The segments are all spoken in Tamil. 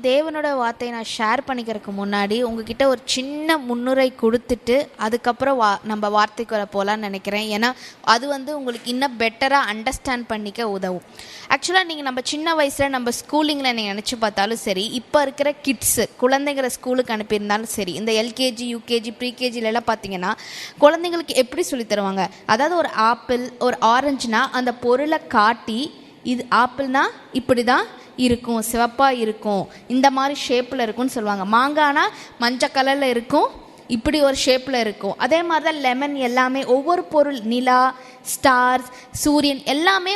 தேவனோட வார்த்தையை நான் ஷேர் பண்ணிக்கிறதுக்கு முன்னாடி உங்ககிட்ட ஒரு சின்ன முன்னுரை கொடுத்துட்டு அதுக்கப்புறம் நம்ம வார்த்தைக்குள்ள போகலான்னு நினைக்கிறேன். ஏன்னா அது உங்களுக்கு இன்னும் பெட்டராக அண்டர்ஸ்டாண்ட் பண்ணிக்க உதவும். ஆக்சுவலாக நீங்கள் நம்ம சின்ன வயசில் நம்ம ஸ்கூலிங்கில் நீங்கள் நினச்சி பார்த்தாலும் சரி, இப்போ இருக்கிற கிட்ஸு குழந்தைங்கிற ஸ்கூலுக்கு அனுப்பியிருந்தாலும் சரி, இந்த எல்கேஜி யூகேஜி ப்ரீகேஜிலெலாம் பார்த்தீங்கன்னா குழந்தைங்களுக்கு எப்படி சொல்லி தருவாங்க, அதாவது ஒரு ஆப்பிள் ஒரு ஆரஞ்சுனா அந்த பொருளை காட்டி இது ஆப்பிள்னா இப்படி தான் இருக்கும், சிவப்பாக இருக்கும், இந்த மாதிரி ஷேப்பில் இருக்கும்னு சொல்லுவாங்க. மாங்கானா மஞ்சள் கலரில் இருக்கும், இப்படி ஒரு ஷேப்பில் இருக்கும். அதே மாதிரி தான் லெமன் எல்லாமே ஒவ்வொரு பொருள், நிலா, ஸ்டார்ஸ், சூரியன் எல்லாமே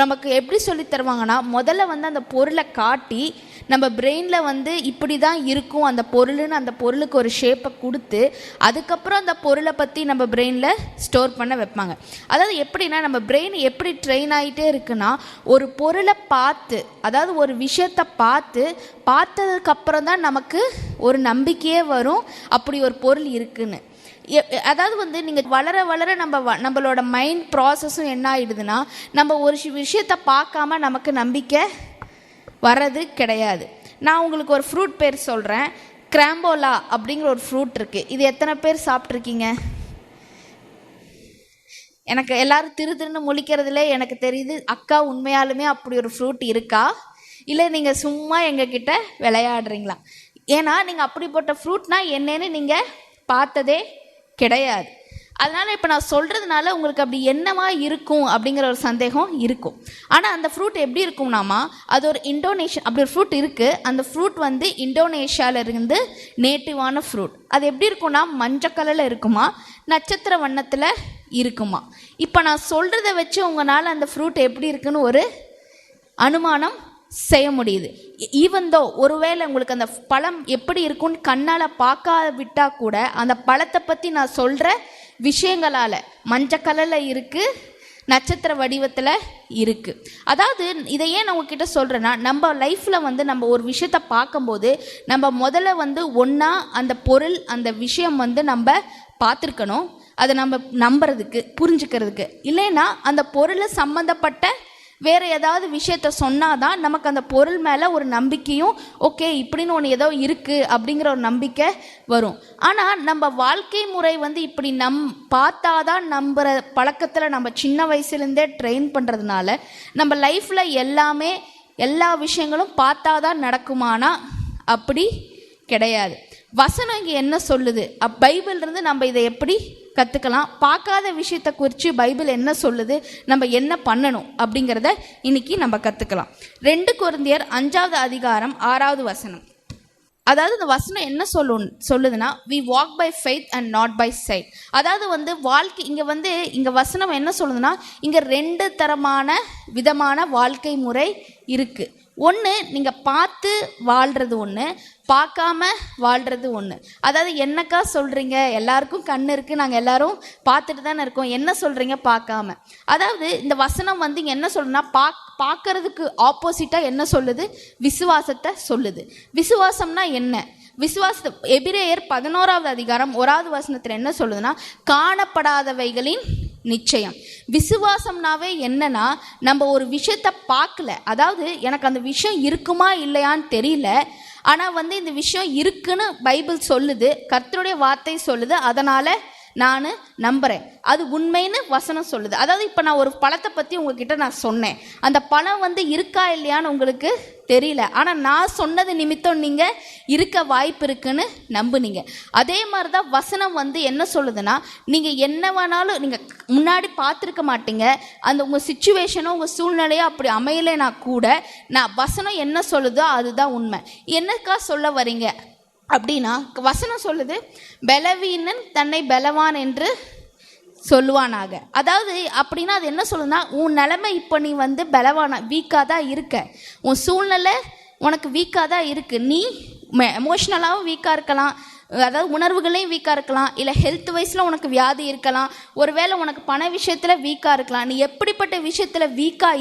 நமக்கு எப்படி சொல்லி தருவாங்கன்னா முதல்ல அந்த பொருளை காட்டி நம்ம பிரெயினில் இப்படி தான் இருக்கும் அந்த பொருள்னு அந்த பொருளுக்கு ஒரு ஷேப்பை கொடுத்து அதுக்கப்புறம் அந்த பொருளை பற்றி நம்ம பிரெயினில் ஸ்டோர் பண்ண வைப்பாங்க. அதாவது எப்படின்னா நம்ம பிரெயின் எப்படி ட்ரெயின் ஆகிட்டே இருக்குன்னா ஒரு பொருளை பார்த்து, அதாவது ஒரு விஷயத்தை பார்த்ததுக்கப்புறம் தான் நமக்கு ஒரு நம்பிக்கையே வரும் அப்படி ஒரு பொருள் இருக்குன்னு. அதாவது நீங்கள் வளர வளர நம்மளோட மைண்ட் ப்ராசஸும் என்ன ஆகிடுதுன்னா நம்ம ஒரு விஷயத்தை பார்க்காம நமக்கு நம்பிக்கை வர்றது கிடையாது. நான் உங்களுக்கு ஒரு ஃப்ரூட் பேர் சொல்கிறேன். கிராம்போலா அப்படிங்கிற ஒரு ஃப்ரூட் இருக்குது. இது எத்தனை பேர் சாப்பிட்ருக்கீங்க? எனக்கு எல்லோரும் திருன்னு முழிக்கிறதுல எனக்கு தெரியுது, அக்கா உண்மையாலுமே அப்படி ஒரு ஃப்ரூட் இருக்கா, இல்லை நீங்கள் சும்மா எங்ககிட்ட விளையாடுறீங்களா? ஏன்னா நீங்கள் அப்படிப்பட்ட ஃப்ரூட்னா என்னன்னு நீங்கள் பார்த்ததே கிடையாது. அதனால் இப்போ நான் சொல்கிறதுனால உங்களுக்கு அப்படி என்னவா இருக்கும் அப்படிங்கிற ஒரு சந்தேகம் இருக்கும். ஆனால் அந்த ஃப்ரூட் எப்படி இருக்கும்னாமா, அது ஒரு இந்தோனேஷியா அப்படி ஒரு ஃப்ரூட் இருக்குது. அந்த ஃப்ரூட் இந்தோனேஷியாவிலிருந்து நேட்டிவான ஃப்ரூட். அது எப்படி இருக்கும்னா மஞ்சள் கலரில் இருக்குமா, நட்சத்திர வண்ணத்தில் இருக்குமா. இப்போ நான் சொல்கிறத வச்சு உங்களால் அந்த ஃப்ரூட் எப்படி இருக்குன்னு ஒரு அனுமானம் செய்ய முடியுது. ஈவன் தோ ஒருவேளை உங்களுக்கு அந்த பழம் எப்படி இருக்கும்னு கண்ணால் பார்க்காவிட்டால் கூட அந்த பழத்தை பற்றி நான் சொல்கிற விஷயங்களால் மஞ்சள் கலரில் இருக்குது, நட்சத்திர வடிவத்தில் இருக்குது. அதாவது இதை ஏன் நான் உங்ககிட்ட சொல்கிறேன்னா, நம்ம லைஃப்பில் நம்ம ஒரு விஷயத்தை பார்க்கும்போது நம்ம முதல்ல ஒன்றா அந்த பொருள் அந்த விஷயம் நம்ம பார்த்துருக்கணும், அதை நம்ம நம்புறதுக்கு புரிஞ்சுக்கிறதுக்கு. இல்லைன்னா அந்த பொருளை சம்மந்தப்பட்ட வேறு ஏதாவது விஷயத்த சொன்னால் தான் நமக்கு அந்த பொருள் மேலே ஒரு நம்பிக்கையும், ஓகே இப்படின்னு ஒன்று ஏதோ இருக்குது அப்படிங்கிற ஒரு நம்பிக்கை வரும். ஆனால் நம்ம வாழ்க்கை முறை இப்படி பார்த்தாதான் நம்புகிற பழக்கத்தில் நம்ம சின்ன வயசுலேருந்தே ட்ரெயின் பண்ணுறதுனால நம்ம லைஃப்பில் எல்லா விஷயங்களும் பார்த்தாதான் நடக்குமானா அப்படி கிடையாது. வசனம் இங்கே என்ன சொல்லுது, பைபிள்லேருந்து நம்ம இதை எப்படி கற்றுக்கலாம், பார்க்காத விஷயத்தை குறித்து பைபிள் என்ன சொல்லுது, நம்ம என்ன பண்ணணும் அப்படிங்கிறத இன்னைக்கு நம்ம கற்றுக்கலாம். 2 கொரிந்தியர் 5வது அதிகாரம் 6வது வசனம். அதாவது இந்த வசனம் என்ன சொல்லுதுன்னா, we walk by faith and not by sight. அதாவது வாழ்க்கை இங்கே வசனம் என்ன சொல்லுதுன்னா, இங்கே 2 விதமான வாழ்க்கை முறை இருக்குது. ஒன்று நீங்கள் பார்த்து வாழ்கிறது, ஒன்று பார்க்காம வாழ்கிறது ஒன்று. அதாவது என்னக்கா சொல்கிறீங்க, எல்லாருக்கும் கண் இருக்குது, நாங்கள் எல்லாரும் பார்த்துட்டு தானே இருக்கோம், என்ன சொல்கிறீங்க பார்க்காம? அதாவது இந்த வசனம் இங்கே என்ன சொல்லுன்னா, பார்க்கறதுக்கு ஆப்போசிட்டாக என்ன சொல்லுது, விசுவாசத்தை சொல்லுது. விசுவாசம்னா என்ன? விசுவாச எபிரேயர் 11வது அதிகாரம் 1வது வசனத்தில் என்ன சொல்லுதுன்னா, காணப்படாதவைகளின் நிச்சயம். விசுவாசம்னாவே என்னன்னா, நம்ம ஒரு விஷயத்தை பார்க்கல, அதாவது எனக்கு அந்த விஷயம் இருக்குமா இல்லையான்னு தெரியல, ஆனால் இந்த விஷயம் இருக்குன்னு பைபிள் சொல்லுது, கர்த்தருடைய வார்த்தை சொல்லுது, அதனால் நான் நம்புகிறேன், அது உண்மைன்னு வசனம் சொல்லுது. அதாவது இப்போ நான் ஒரு பழத்தை பற்றி உங்ககிட்ட நான் சொன்னேன், அந்த பழம் இருக்கா இல்லையான்னு உங்களுக்கு தெரியல, ஆனால் நான் சொன்னது நிமித்தம் நீங்கள் இருக்க வாய்ப்பு இருக்குன்னு நம்புனீங்க. அதே மாதிரி தான் வசனம் என்ன சொல்லுதுன்னா, நீங்கள் என்ன வேணாலும் நீங்கள் முன்னாடி பார்த்துருக்க மாட்டீங்க, அந்த உங்கள் சிச்சுவேஷனோ உங்கள் சூழ்நிலையோ அப்படி அமையலைனா கூட நான் வசனம் என்ன சொல்லுதோ அதுதான் உண்மை. என்னக்கா சொல்ல வரீங்க அப்படின்னா, வசனம் சொல்லுது, பலவீனன் தன்னை பலவான் என்று சொல்லுவானாக. அதாவது அப்படின்னா அது என்ன சொல்லுன்னா, உன் நிலைமை இப்போ நீ பலவான வீக்காக தான் இருக்க, உன் சூழ்நிலை உனக்கு வீக்காக தான் இருக்குது, நீ எமோஷ்னலாகவும் வீக்காக இருக்கலாம், அதாவது உணர்வுகளையும் வீக்காக இருக்கலாம், இல்லை ஹெல்த் வைஸில் உனக்கு வியாதி இருக்கலாம், ஒருவேளை உனக்கு பண விஷயத்தில் வீக்காக இருக்கலாம். நீ எப்படிப்பட்ட விஷயத்தில் வீக்காக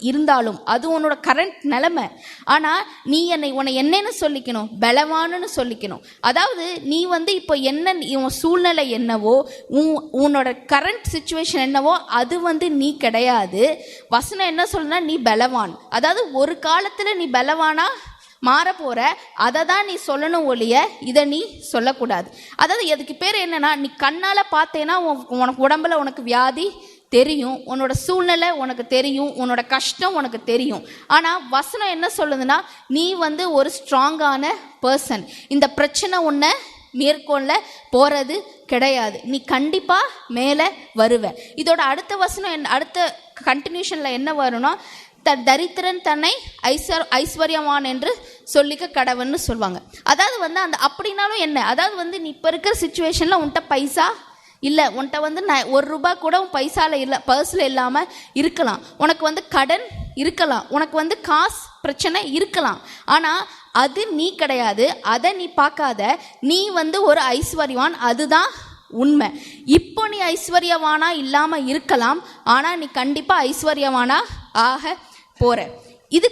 இருந்தாலும் அது உன்னோட கரண்ட் நிலைமை. ஆனால் நீ உன்னை என்னன்னு சொல்லிக்கணும், பலவான்னு சொல்லிக்கணும். அதாவது நீ இப்போ என்ன உன் சூழ்நிலை என்னவோ, உன்னோட கரண்ட் சிச்சுவேஷன் என்னவோ அது நீ கிடையாது. வசனம் என்ன சொல்லுன்னா, நீ பலவான். அதாவது ஒரு காலத்தில் நீ பலவானா, மாற போகிற, அதை தான் நீ சொல்லணும் ஒழிய இதை நீ சொல்லக்கூடாது. அதாவது அதுக்கு பேர் என்னன்னா, நீ கண்ணால் பார்த்தேன்னா உனக்கு உடம்புல உனக்கு வியாதி தெரியும், உன்னோட சூழ்நிலை உனக்கு தெரியும், உன்னோட கஷ்டம் உனக்கு தெரியும். ஆனால் வசனம் என்ன சொல்லுதுன்னா, நீ ஒரு ஸ்ட்ராங்கான பர்சன், இந்த பிரச்சனை உன்னை மேற்கொள்ள போகிறது கிடையாது, நீ கண்டிப்பாக மேலே வருவ. இதோட அடுத்த வசனம் அடுத்த கண்டினியூஷனில் என்ன வரும்னா, தரித்திரன் தன்னை ஐஸ்வர்யவான் என்று சொல்லிக்க கடவுள்னு சொல்லுவாங்க. அதாவது அந்த அப்படின்னாலும் என்ன, அதாவது நீ இப்போ இருக்கிற சுச்சுவேஷனில் உன்கிட்ட பைசா இல்லை, உன்கிட்ட ஒரு ரூபா கூட உன் பைசாவில் இல்லை, பர்ஸில் இல்லாமல் இருக்கலாம், உனக்கு கடன் இருக்கலாம், உனக்கு காசு பிரச்சனை இருக்கலாம். ஆனால் அது நீ கிடையாது, அதை நீ பார்க்காத. நீ ஒரு ஐஸ்வர்யவான், அதுதான் உண்மை. இப்போ நீ ஐஸ்வர்யவானா இல்லாமல் இருக்கலாம், ஆனால் நீ கண்டிப்பாக ஐஸ்வர்யவானா ஆக போகிற. இது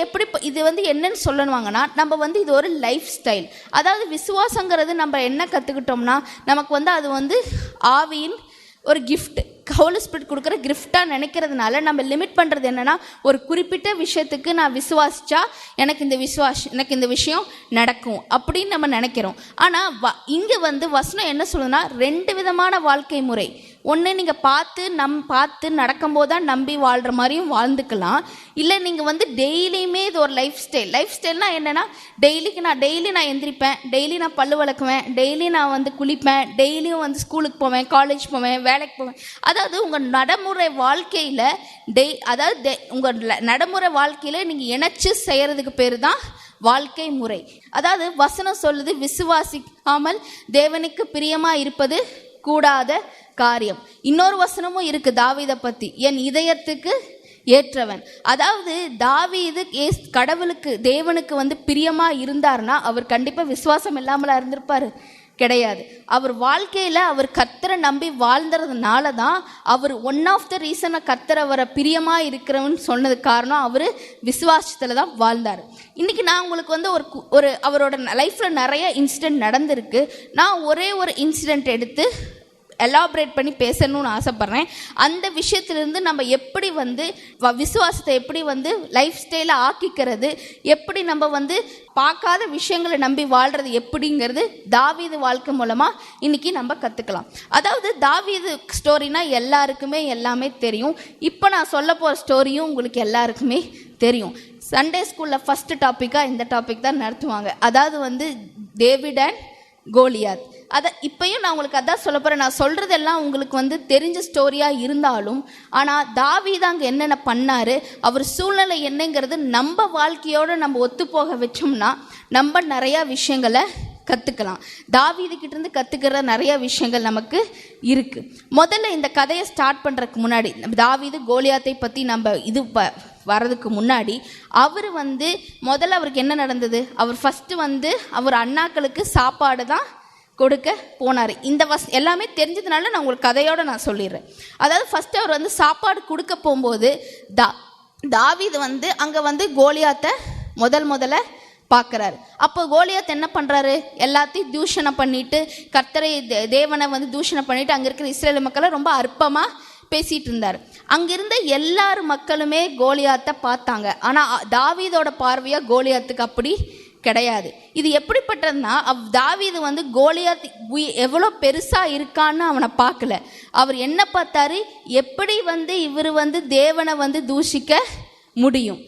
எப்படி இது என்னன்னு சொல்லணுவாங்கன்னா, நம்ம இது ஒரு லைஃப் ஸ்டைல். அதாவது விசுவாசங்கிறது நம்ம என்ன கற்றுக்கிட்டோம்னா, நமக்கு அது ஆவியின் ஒரு கிஃப்ட், ஹோலி ஸ்பிரிட் கொடுக்குற கிஃப்டாக நினைக்கிறதுனால நம்ம லிமிட் பண்ணுறது என்னென்னா, ஒரு குறிப்பிட்ட விஷயத்துக்கு நான் விசுவாசிச்சா எனக்கு இந்த விஷயம் நடக்கும் அப்படின்னு நம்ம நினைக்கிறோம். ஆனால் இங்கே வசனம் என்ன சொல்லுதுன்னா, 2 விதமான வாழ்க்கை முறை. ஒன்று, நீங்கள் பார்த்து நடக்கும்போது தான் நம்பி வாழ்கிற மாதிரியும் வாழ்ந்துக்கலாம். இல்லை நீங்கள் டெய்லியுமே இது ஒரு லைஃப் ஸ்டைல்னால் என்னென்னா, டெய்லி நான் எந்திரிப்பேன், டெய்லி நான் பல்லு விளக்குவேன், டெய்லி நான் குளிப்பேன், டெய்லியும் ஸ்கூலுக்கு போவேன், காலேஜ் போவேன், வேலைக்கு போவேன். அதாவது உங்கள் நடைமுறை வாழ்க்கையில் உங்கள் நடைமுறை வாழ்க்கையில் நீங்கள் இணைச்சு செய்கிறதுக்கு பேர் தான் வாழ்க்கை முறை. அதாவது வசனம் சொல்லுது, விசுவாசிக்காமல் தேவனுக்கு பிரியமாக இருப்பது கூடாத காரியம். இன்னொரு வசனமும் இருக்கு தாவீதை பற்றி, என் இதயத்துக்கு ஏற்றவன். அதாவது தாவீது கடவுளுக்கு தேவனுக்கு பிரியமாக இருந்தார்னா அவர் கண்டிப்பாக விசுவாசம் இல்லாமலா இருந்திருப்பார்? கிடையாது. அவர் வாழ்க்கையில் அவர் கர்த்தரை நம்பி வாழ்ந்ததுனால தான் அவர் ஒன் ஆஃப் த ரீசனை கர்த்தர் அவரை பிரியமாக இருக்கிறவன்னு சொன்னதுக்கு காரணம் அவர் விசுவாசத்தில் தான் வாழ்ந்தார். இன்றைக்கி நான் உங்களுக்கு ஒரு அவரோட லைஃப்பில் நிறைய இன்சிடெண்ட் நடந்திருக்கு. நான் ஒரே ஒரு இன்சிடெண்ட் எடுத்து எலாபரேட் பண்ணி பேசணும்னு ஆசைப்பட்றேன். அந்த விஷயத்துலேருந்து நம்ம எப்படி விசுவாசத்தை எப்படி லைஃப் ஸ்டைலை ஆக்கிக்கிறது, எப்படி நம்ம பார்க்காத விஷயங்களை நம்பி வாழ்கிறது எப்படிங்கிறது தாவீது வாழ்க்கை மூலமாக இன்றைக்கி நம்ம கற்றுக்கலாம். அதாவது தாவீது ஸ்டோரினா எல்லாருக்குமே எல்லாமே தெரியும். இப்போ நான் சொல்ல போகிற ஸ்டோரியும் உங்களுக்கு எல்லாருக்குமே தெரியும். சண்டே ஸ்கூலில் ஃபஸ்ட்டு டாப்பிக்காக இந்த டாபிக் தான் நடத்துவாங்க. அதாவது டேவிட் அண்ட் கோலியாத். அதை இப்பயும் நான் உங்களுக்கு அதான் சொல்ல போகிறேன். நான் சொல்கிறதெல்லாம் உங்களுக்கு தெரிஞ்ச ஸ்டோரியாக இருந்தாலும், ஆனால் தாவீது அங்கே என்னென்ன பண்ணார், அவர் சூழ்நிலை என்னங்கிறது நம்ம வாழ்க்கையோடு நம்ம ஒத்துப்போக வச்சோம்னா நம்ம நிறையா விஷயங்களை கற்றுக்கலாம். தாவீதுக்கிட்டேருந்து கற்றுக்கிற நிறைய விஷயங்கள் நமக்கு இருக்குது. முதல்ல இந்த கதையை ஸ்டார்ட் பண்ணுறதுக்கு முன்னாடி, தாவீது கோலியாத்தை பற்றி நம்ம வர்றதுக்கு முன்னாடி அவர் முதல்ல அவருக்கு என்ன நடந்தது, அவர் ஃபஸ்ட்டு அவர் அண்ணாக்களுக்கு சாப்பாடு தான் கொடுக்க போனார். இந்த எல்லாமே தெரிஞ்சதுனால நான் உங்களுக்கு கதையோடு நான் சொல்லிடுறேன். அதாவது ஃபஸ்ட்டு அவர் சாப்பாடு கொடுக்க போகும்போது தாவீது அங்கே கோலியாத்தை முதல்ல பார்க்குறாரு. அப்போ கோலியாத் என்ன பண்ணுறாரு, எல்லாத்தையும் தூஷணை பண்ணிட்டு, கர்த்தரை தேவனை தூஷணை பண்ணிட்டு அங்கே இருக்கிற இஸ்ரேல் மக்களை ரொம்ப அற்பமாக பேசிகிட்டு இருந்தார். அங்கிருந்த எல்லார் மக்களுமே கோலியாத்தை பார்த்தாங்க. ஆனால் தாவீதோட பார்வையாக கோலியாத்துக்கு அப்படி கிடையாது. இது எப்படிப்பட்டதுன்னா, தாவீது கோலியாத் எவ்வளோ பெருசாக இருக்கான்னு அவனை பார்க்கல. அவர் என்ன பார்த்தாரு, எப்படி இவர் தேவனை தூஷிக்க முடியும்.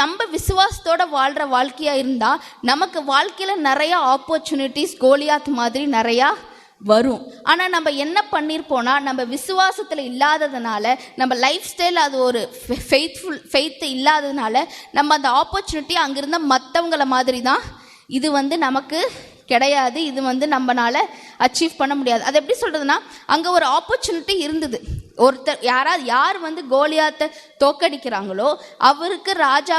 நம்ம விசுவாசத்தோட வாழ்கிற வாழ்க்கையாக இருந்தால் நமக்கு வாழ்க்கையில் நிறையா ஆப்பர்ச்சுனிட்டிஸ் கோலியாத் மாதிரி நிறையா வரும். ஆனால் நம்ம என்ன பண்ணியிருப்போம்னா, நம்ம விசுவாசத்தில் இல்லாததுனால, நம்ம லைஃப் ஸ்டைல் அது ஒரு ஃபெய்த் இல்லாததுனால நம்ம அந்த ஆப்பர்ச்சுனிட்டி அங்கிருந்த மற்றவங்கள மாதிரி தான் இது நமக்கு கிடையாது. இது நம்மளால அச்சீவ் பண்ண முடியாது. அது எப்படி சொல்கிறதுனா, அங்கே ஒரு ஆப்பர்ச்சுனிட்டி இருந்தது. யார் கோலியாத்தை தோக்கடிக்கிறாங்களோ அவருக்கு ராஜா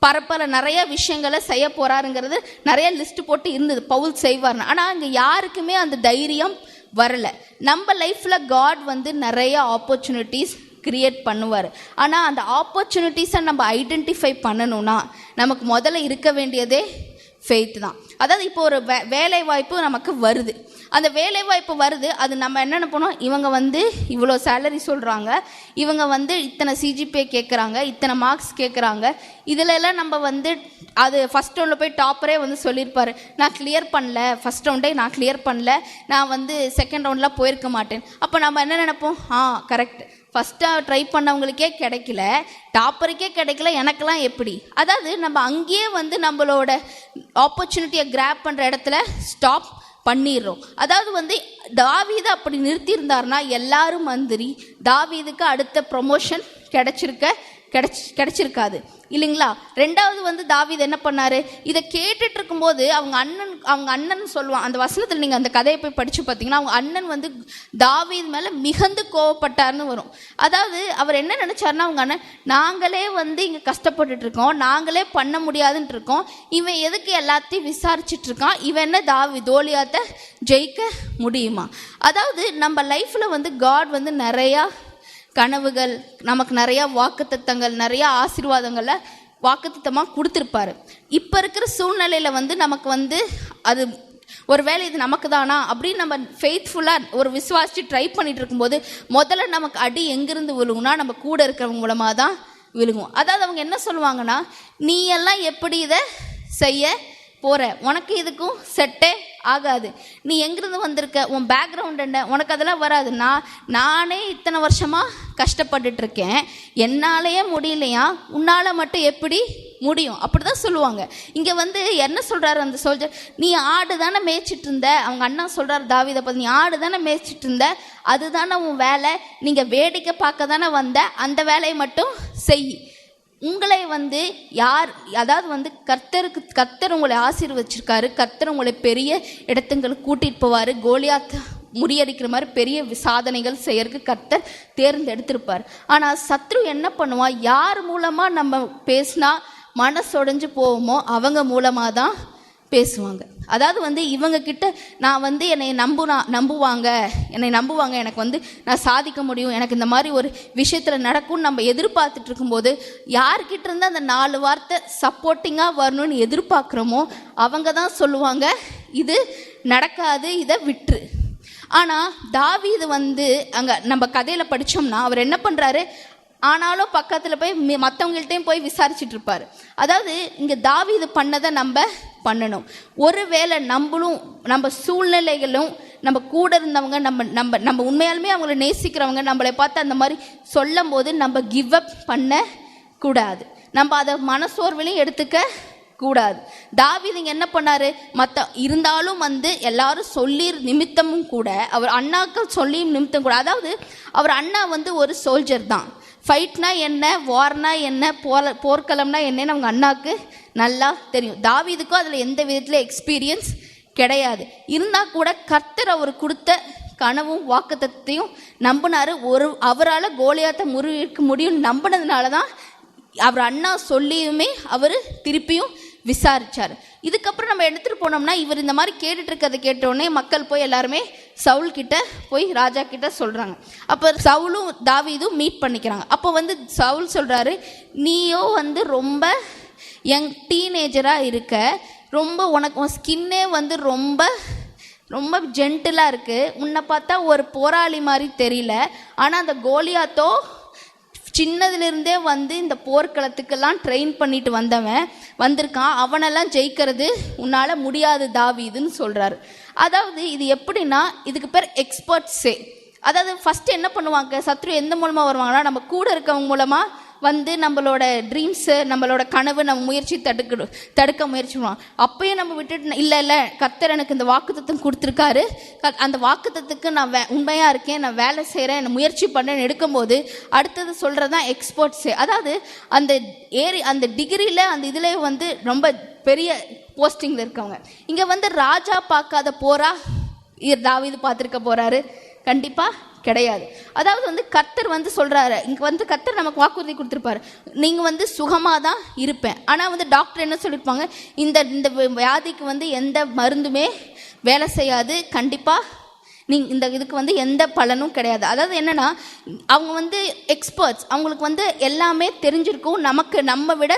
பரப்பல நிறைய விஷயங்களை செய்ய போகிறாருங்கிறது நிறைய லிஸ்ட் போட்டு இருந்தது, பவுல் செய்வார்னு. ஆனால் அங்கே யாருக்குமே அந்த தைரியம் வரலை. நம்ம லைஃப்பில் காட் நிறைய ஆப்பர்ச்சுனிட்டிஸ் கிரியேட் பண்ணுவார். ஆனால் அந்த ஆப்பர்ச்சுனிட்டிஸை நம்ம ஐடென்டிஃபை பண்ணணும்னா நமக்கு முதல்ல இருக்க வேண்டியதே ஃபெய்த் தான். அதாவது இப்போ ஒரு வேலை வாய்ப்பு நமக்கு வருது, அந்த வேலை வாய்ப்பு வருது, அது நம்ம என்ன நினைப்போம், இவங்க வந்து இவ்வளோ சேலரி சொல்கிறாங்க, இவங்க வந்து இத்தனை சிஜிபிஏ கேட்குறாங்க, இத்தனை மார்க்ஸ் கேட்குறாங்க, இதிலெல்லாம் நம்ம வந்து அது ஃபஸ்ட் ரவுண்டில் போய் டாப்பரே வந்து சொல்லியிருப்பார், நான் கிளியர் பண்ணல, ஃபஸ்ட் ரவுண்டே நான் கிளியர் பண்ணல, நான் வந்து செகண்ட் ரவுண்டில் போயிருக்க மாட்டேன். அப்போ நம்ம என்ன நினைப்போம், கரெக்ட், ஃபஸ்ட்டாக ட்ரை பண்ணவங்களுக்கே கிடைக்கல, டாப்பருக்கே கிடைக்கல, எனக்கெல்லாம் எப்படி? அதாவது நம்ம அங்கேயே வந்து நம்மளோட ஆப்பர்ச்சுனிட்டியை கிராப் பண்ணுற இடத்துல ஸ்டாப் பண்ணிடுறோம். அதாவது வந்து தாவீது அப்படி நிறுத்தியிருந்தாருன்னா எல்லாரும் மந்திரி, தாவீதுக்கு அடுத்த ப்ரொமோஷன் கிடைச்சிருக்காது இல்லைங்களா? ரெண்டாவது வந்து தாவீது என்ன பண்ணாரு, இதை கேட்டுட்டு இருக்கும்போது அவங்க அண்ணன் சொல்லுவான், அந்த வசனத்தில் நீங்கள் அந்த கதையை போய் படித்து பார்த்தீங்கன்னா அவங்க அண்ணன் வந்து தாவீது மேலே மிகுந்து கோவப்பட்டார்னு வரும். அதாவது அவர் என்ன நினச்சாருன்னா, அவங்க அண்ணன், நாங்களே வந்து இங்கே கஷ்டப்பட்டுட்டு இருக்கோம், நாங்களே பண்ண முடியாதுன்ட்டு இருக்கோம், இவன் எதுக்கு எல்லாத்தையும் விசாரிச்சுட்டு இருக்கான், இவன் என்ன கோலியாத்தை ஜெயிக்க முடியுமா? அதாவது நம்ம லைஃப்பில் வந்து காட் வந்து நிறையா கனவுகள், நமக்கு நிறையா வாக்குத்தத்தங்கள், நிறையா ஆசீர்வாதங்களை வாக்குத்தத்தமாக கொடுத்துருப்பாரு. இப்போ இருக்கிற சூழ்நிலையில் வந்து நமக்கு வந்து அது ஒரு வேளை இது நமக்கு தானா அப்படின்னு நம்ம ஃபெய்த்ஃபுல்லாக ஒரு விசுவாசிச்சு ட்ரை பண்ணிட்டு இருக்கும்போது முதல்ல நமக்கு அடி எங்கேருந்து விழுகும்னா நம்ம கூட இருக்கிறவங்க மூலமாக தான் விழுகும். அதாவது அவங்க என்ன சொல்லுவாங்கன்னா, நீ எல்லாம் எப்படி இதை செய்ய போகிற, உனக்கு இதுக்கும் செட்டே ஆகாது, நீ எங்கிருந்து வந்திருக்க, உன் பேக்ரவுண்ட் என்ன, உனக்கு அதெல்லாம் வராது, நானே இத்தனை வருஷமாக கஷ்டப்பட்டுட்ருக்கேன், என்னாலேயே முடியலையா, உன்னால் மட்டும் எப்படி முடியும், அப்படி தான் சொல்லுவாங்க. இங்கே வந்து என்ன சொல்கிறாரு அந்த சோல்ஜர், நீ ஆடு தானே மேய்ச்சிட்டு இருந்த, அவங்க அண்ணா சொல்கிறார் தாவீதை பார்த்து, நீ ஆடு தானே மேய்ச்சிட்டு இருந்த, அதுதானே உன் வேலை, நீங்கள் வேடிக்கை பார்க்க தானே வந்த, அந்த வேலையை மட்டும் செய். உங்களை வந்து யார், அதாவது வந்து கர்த்தர் உங்களை ஆசீர்வச்சிருக்காரு, கர்த்தர் உங்களை பெரிய இடத்துங்களுக்கு கூட்டிகிட்டு போவார், கோலியாத்தை முறியடிக்கிற மாதிரி பெரிய சாதனைகள் செய்யறதுக்கு கர்த்தர் தேர்ந்தெடுத்திருப்பார். ஆனால் சத்ரு என்ன பண்ணுவான், யார் மூலமாக நம்ம பேசினா மனசொடைஞ்சு போவோமோ அவங்க மூலமாக தான் பேசுவாங்க. அதாவது வந்து இவங்க கிட்ட நான் வந்து என்னை நம்புவாங்க, எனக்கு வந்து நான் சாதிக்க முடியும், எனக்கு இந்த மாதிரி ஒரு விஷயத்தில் நடக்கும்னு நம்ம எதிர்பார்த்துட்டு இருக்கும்போது யார்கிட்ட இருந்து அந்த 4 வார்த்தை சப்போர்ட்டிங்காக வரணும்னு எதிர்பார்க்குறோமோ அவங்க தான் சொல்லுவாங்க, இது நடக்காது, இதை விட்டுரு. ஆனால் தாவீது வந்து அங்கே நம்ம கதையில் படித்தோம்னா அவர் என்ன பண்ணுறாரு, ஆனாலும் பக்கத்தில் போய் மற்றவங்கள்ட்டையும் போய் விசாரிச்சுட்டு இருப்பார். அதாவது இங்கே தாவீது பண்ணதை நம்ம பண்ணணும். ஒருவேளை நம்மளும் நம்ம சூழ்நிலைகளும் நம்ம கூட இருந்தவங்க நம்ம உண்மையாலுமே அவங்கள நேசிக்கிறவங்க நம்மளை பார்த்து அந்த மாதிரி சொல்லும் போது நம்ம கிவ் அப் பண்ணக்கூடாது, நம்ம அதை மனசோர்விலையும் எடுத்துக்க கூடாது. தாவீது என்ன பண்ணாரு, இருந்தாலும் வந்து எல்லாரும் சொல்லி நிமித்தமும் கூட, அவர் அண்ணாக்கள் சொல்லி நிமித்தம் கூட, அதாவது அவர் அண்ணா வந்து ஒரு சோல்ஜர் தான், ஃபைட்னா என்ன, வார்னா என்ன, போர்க்களம்னா என்னன்னு அவங்க அண்ணாவுக்கு நல்லா தெரியும். தாவீதுக்கும் அதில் எந்த விதத்தில் எக்ஸ்பீரியன்ஸ் கிடையாது. இருந்தால் கூட கர்த்தர் அவர் கொடுத்த கனவும் வாக்குத்தத்தையும் நம்பினார். அவரால் கோலியாத்தை முறியடிக்க முடியும் நம்பினதுனால தான் அவர் அண்ணா சொல்லியுமே அவர் திருப்பியும் விசாரித்தார். இதுக்கப்புறம் நம்ம எடுத்துகிட்டு போனோம்னா இவர் இந்த மாதிரி கேட்டுட்டு இருக்கிறத கேட்டோடனே மக்கள் போய் எல்லாருமே சவுல் கிட்ட போய் ராஜா கிட்ட சொல்கிறாங்க. அப்போ சவுலும் தாவீதும் மீட் பண்ணிக்கிறாங்க. அப்போ வந்து சவுல் சொல்கிறாரு, நீயோ வந்து ரொம்ப யங் டீனேஜராக இருக்க, ரொம்ப உன் ஸ்கின்னே வந்து ரொம்ப ரொம்ப ஜென்டிலாக இருக்குது, உன்னை பார்த்தா ஒரு போராளி மாதிரி தெரியல, ஆனால் அந்த கோலியாத்தோ சின்னதுலேருந்தே வந்து இந்த போர்க்களத்துக்கெல்லாம் ட்ரெயின் பண்ணிட்டு வந்திருக்கான், அவனெல்லாம் ஜெயிக்கிறது உன்னால் முடியாது தாவீதுன்னு சொல்கிறாரு. அதாவது இது எப்படின்னா, இதுக்கு பேர் எக்ஸ்பர்ட்ஸே. அதாவது ஃபஸ்ட்டு என்ன பண்ணுவாங்க, சத்ரு எந்த மூலமாக வருவாங்கன்னா நம்ம கூட இருக்கவங்க மூலமாக வந்து நம்மளோட ட்ரீம்ஸு, நம்மளோட கனவு நம்ம முயற்சி தடுக்க முயற்சி பண்ணுவாங்க. அப்பயும் நம்ம விட்டுட்டு இல்லை கர்த்தர் எனக்கு இந்த வாக்குத்தத்தம் கொடுத்துருக்காரு, அந்த வாக்குத்தத்துக்கு நான் உண்மையாக இருக்கேன், நான் வேலை செய்கிறேன், நான் முயற்சி பண்ணேன்னு எடுக்கும்போது அடுத்தது சொல்கிறது தான் எக்ஸ்பர்ட்ஸு. அதாவது அந்த டிகிரியில் அந்த இதில் வந்து ரொம்ப பெரிய போஸ்டிங்கில் இருக்கவங்க. இங்கே வந்து ராஜா பார்க்காத போரா தாவீது பார்த்துருக்க போகிறாரு? கண்டிப்பாக கிடையாது. அதாவது வந்து கர்த்தர் வந்து சொல்கிறாரு, இங்கே வந்து கர்த்தர் நமக்கு வாக்குறுதி கொடுத்துருப்பாரு, நீங்கள் வந்து சுகமாக தான் இருப்பேன். ஆனால் வந்து டாக்டர் என்ன சொல்லியிருப்பாங்க, இந்த வியாதிக்கு வந்து எந்த மருந்துமே வேலை செய்யாது, கண்டிப்பாக நீங்கள் இதுக்கு வந்து எந்த பலனும் கிடையாது. அதாவது என்னென்னா, அவங்க வந்து எக்ஸ்பர்ட்ஸ், அவங்களுக்கு வந்து எல்லாமே தெரிஞ்சிருக்கும், நம்ம விட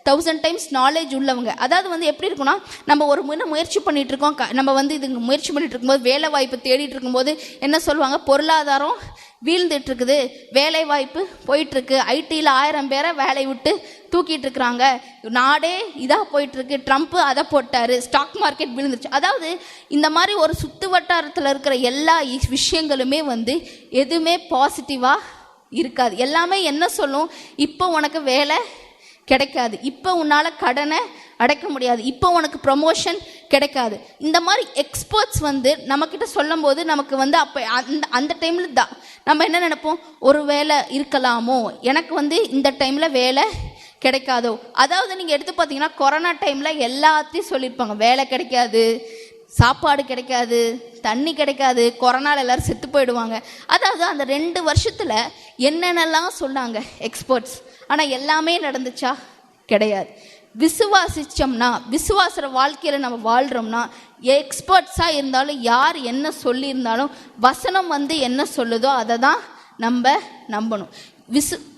1000 டைம்ஸ் நாலேஜ் உள்ளவங்க. அதாவது வந்து எப்படி இருக்குன்னா, நம்ம ஒரு முயற்சி பண்ணிட்டு இருக்கோம், நம்ம வந்து இது முயற்சி பண்ணிட்டு இருக்கும்போது, வேலை வாய்ப்பு தேடிட்டு இருக்கும்போது என்ன சொல்லுவாங்க, பொருளாதாரம் வீழ்ந்துட்டு இருக்குது, வேலை வாய்ப்பு போயிட்டு இருக்கு, ஐடியில் 1000 பேரை வேலை விட்டு தூக்கிட்டு இருக்கிறாங்க, நாடே இதாக போயிட்டு இருக்கு, ட்ரம்ப் அதை போட்டாரு, ஸ்டாக் மார்க்கெட் விழுந்துருச்சு. அதாவது இந்த மாதிரி ஒரு சுற்று வட்டாரத்தில் இருக்கிற எல்லா விஷயங்களுமே வந்து எதுவுமே பாசிட்டிவாக இருக்காது. எல்லாமே என்ன சொல்லும், இப்போ உனக்கு வேலை கிடைக்காது, இப்போ உன்னால் கடனை அடைக்க முடியாது, இப்போ உனக்கு ப்ரமோஷன் கிடைக்காது. இந்த மாதிரி எக்ஸ்பர்ட்ஸ் வந்து நம்மக்கிட்ட சொல்லும் போது நமக்கு வந்து அப்போ அந்த டைமில் தான் நம்ம என்ன நினைப்போம், ஒரு வேலை இருக்கலாமோ, எனக்கு வந்து இந்த டைமில் வேலை கிடைக்காதோ. அதாவது நீங்கள் எடுத்து பார்த்தீங்கன்னா கொரோனா டைமில் எல்லாத்தையும் சொல்லியிருப்பாங்க, வேலை கிடைக்காது, சாப்பாடு கிடைக்காது, தண்ணி கிடைக்காது, கொரோனாவில் எல்லோரும் செத்து போயிடுவாங்க. அதாவது அந்த 2 வருஷத்தில் என்னென்னலாம் சொன்னாங்க எக்ஸ்பர்ட்ஸ், ஆனால் எல்லாமே நடந்துச்சா? கிடையாது. விசுவாசிச்சோம்னா, விசுவாச வாழ்க்கையில் நம்ம வாழ்கிறோம்னா, எக்ஸ்பர்ட்ஸாக இருந்தாலும் யார் என்ன சொல்லியிருந்தாலும் வசனம் வந்து என்ன சொல்லுதோ அதை தான் நம்ம நம்பணும்.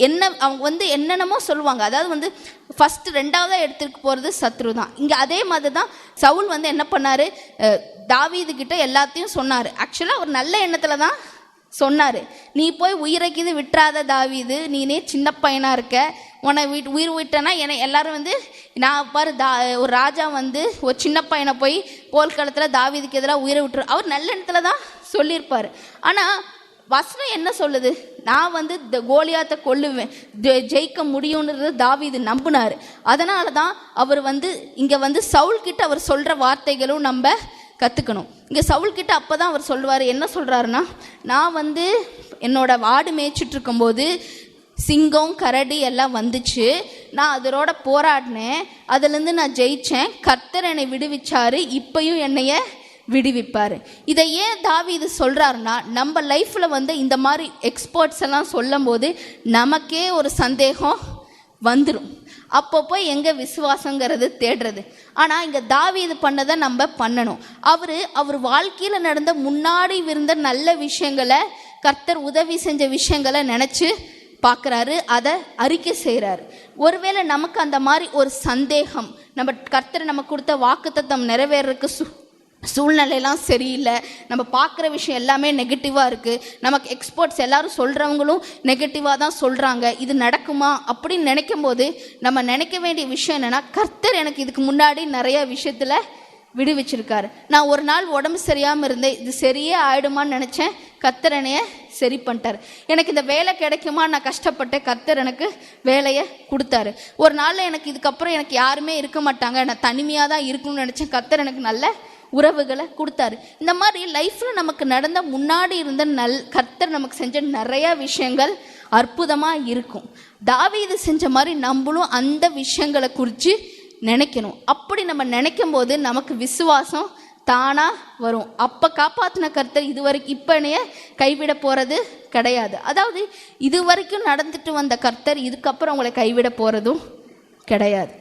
என்ன அவங்க வந்து என்னென்னமோ சொல்லுவாங்க. அதாவது வந்து ஃபஸ்ட்டு 2ஆவதாக எடுத்துட்டு போகிறது சத்ரு தான். இங்கே அதே மாதிரி தான் சவுல் வந்து என்ன பண்ணார், தாவீதுக்கிட்ட எல்லாத்தையும் சொன்னார். ஆக்சுவலாக ஒரு நல்ல எண்ணத்தில் தான் சொன்னார், நீ போய் உயிரைக்குது விட்டுறாத தாவீது, நீனே சின்ன பையனாக இருக்க, உன்னை உயிர் விட்டனா எல்லாரும் வந்து நான் பாரு ஒரு ராஜா வந்து ஒரு சின்ன பையனை போய் போர்க்களத்தில் தாவீதுக்கு எதிராக உயிரை விட்டுரு, அவர் நல்ல எண்ணத்தில் தான் சொல்லியிருப்பார். ஆனால் வசனம் என்ன சொல்லுது, நான் வந்து கோலியாத்தை கொல்லுவேன், ஜெயிக்க முடியும்ன்றது தாவீது நம்பினார். அதனால தான் அவர் வந்து இங்கே வந்து சவுல்கிட்ட அவர் சொல்கிற வார்த்தைகளும் நம்ம கற்றுக்கணும். இங்கே சவுல்கிட்ட அப்போ தான் அவர் சொல்லுவார், என்ன சொல்கிறாருன்னா, நான் வந்து என்னோட ஆடு மேய்ச்சிட்டு இருக்கும்போது சிங்கம் கரடி எல்லாம் வந்துச்சு, நான் அதோட போராடினேன், அதுலேருந்து நான் ஜெயித்தேன், கர்த்தர் என்னை விடுவிச்சாரு, இப்பையும் என்னைய விடுவிப்பார். இதை ஏன் தாவீது சொல்கிறாருன்னா, நம்ம லைஃப்பில் வந்து இந்த மாதிரி எக்ஸ்பர்ட்ஸ் எல்லாம் சொல்லும் போது நமக்கே ஒரு சந்தேகம் வந்துடும். அப்போ போய் எங்கே விசுவாசங்கிறது தேடுறது. ஆனால் இங்கே தாவீது பண்ணதை நம்ம பண்ணணும். அவர் வாழ்க்கையில் நடந்த முன்னாடி இருந்த நல்ல விஷயங்களை, கர்த்தர் உதவி செஞ்ச விஷயங்களை நினச்சி பார்க்குறாரு, அதை அறிக்கை செய்கிறாரு. ஒருவேளை நமக்கு அந்த மாதிரி ஒரு சந்தேகம், நம்ம கர்த்தர் நமக்கு கொடுத்த வாக்குத்தத்தம் நிறைவேறதுக்கு சூழ்நிலையெல்லாம் சரியில்லை, நம்ம பார்க்குற விஷயம் எல்லாமே நெகட்டிவாக இருக்குது, நமக்கு எக்ஸ்பர்ட்ஸ் எல்லாரும் சொல்கிறவங்களும் நெகட்டிவாக தான் சொல்கிறாங்க, இது நடக்குமா அப்படின்னு நினைக்கும் போது நம்ம நினைக்க வேண்டிய விஷயம் என்னென்னா, கர்த்தர் எனக்கு இதுக்கு முன்னாடி நிறைய விஷயத்தில் விடுவிச்சிருக்காரு. நான் ஒரு நாள் உடம்பு சரியாமல் இருந்தேன், இது சரியே ஆகிடுமான்னு நினச்சேன், கர்த்தர் என்னைய சரி பண்ணிட்டார். எனக்கு இந்த வேலை கிடைக்குமா, நான் கஷ்டப்பட்டேன், கர்த்தர் எனக்கு வேலையை கொடுத்தாரு. ஒரு நாளில் எனக்கு இதுக்கப்புறம் எனக்கு யாருமே இருக்க மாட்டாங்க, நான் தனிமையாக தான் இருக்கணும்னு நினச்சேன், கர்த்தர் எனக்கு நல்ல உறவுகளை கொடுத்தாரு. இந்த மாதிரி லைஃப்பில் நமக்கு நடந்த முன்னாடி இருந்த கர்த்தர் நமக்கு செஞ்ச நிறைய விஷயங்கள் அற்புதமாக இருக்கும். தாவீது செஞ்ச மாதிரி நம்மளும் அந்த விஷயங்களை குறித்து நினைக்கணும். அப்படி நம்ம நினைக்கும் போது நமக்கு விசுவாசம் தானாக வரும். அப்போ காப்பாற்றின கர்த்தர் இது வரைக்கும் இப்போ என்னைய கைவிட போகிறது கிடையாது. அதாவது இது வரைக்கும் நடந்துட்டு வந்த கர்த்தர் இதுக்கப்புறம் உங்களை கைவிட போகிறதும் கிடையாது.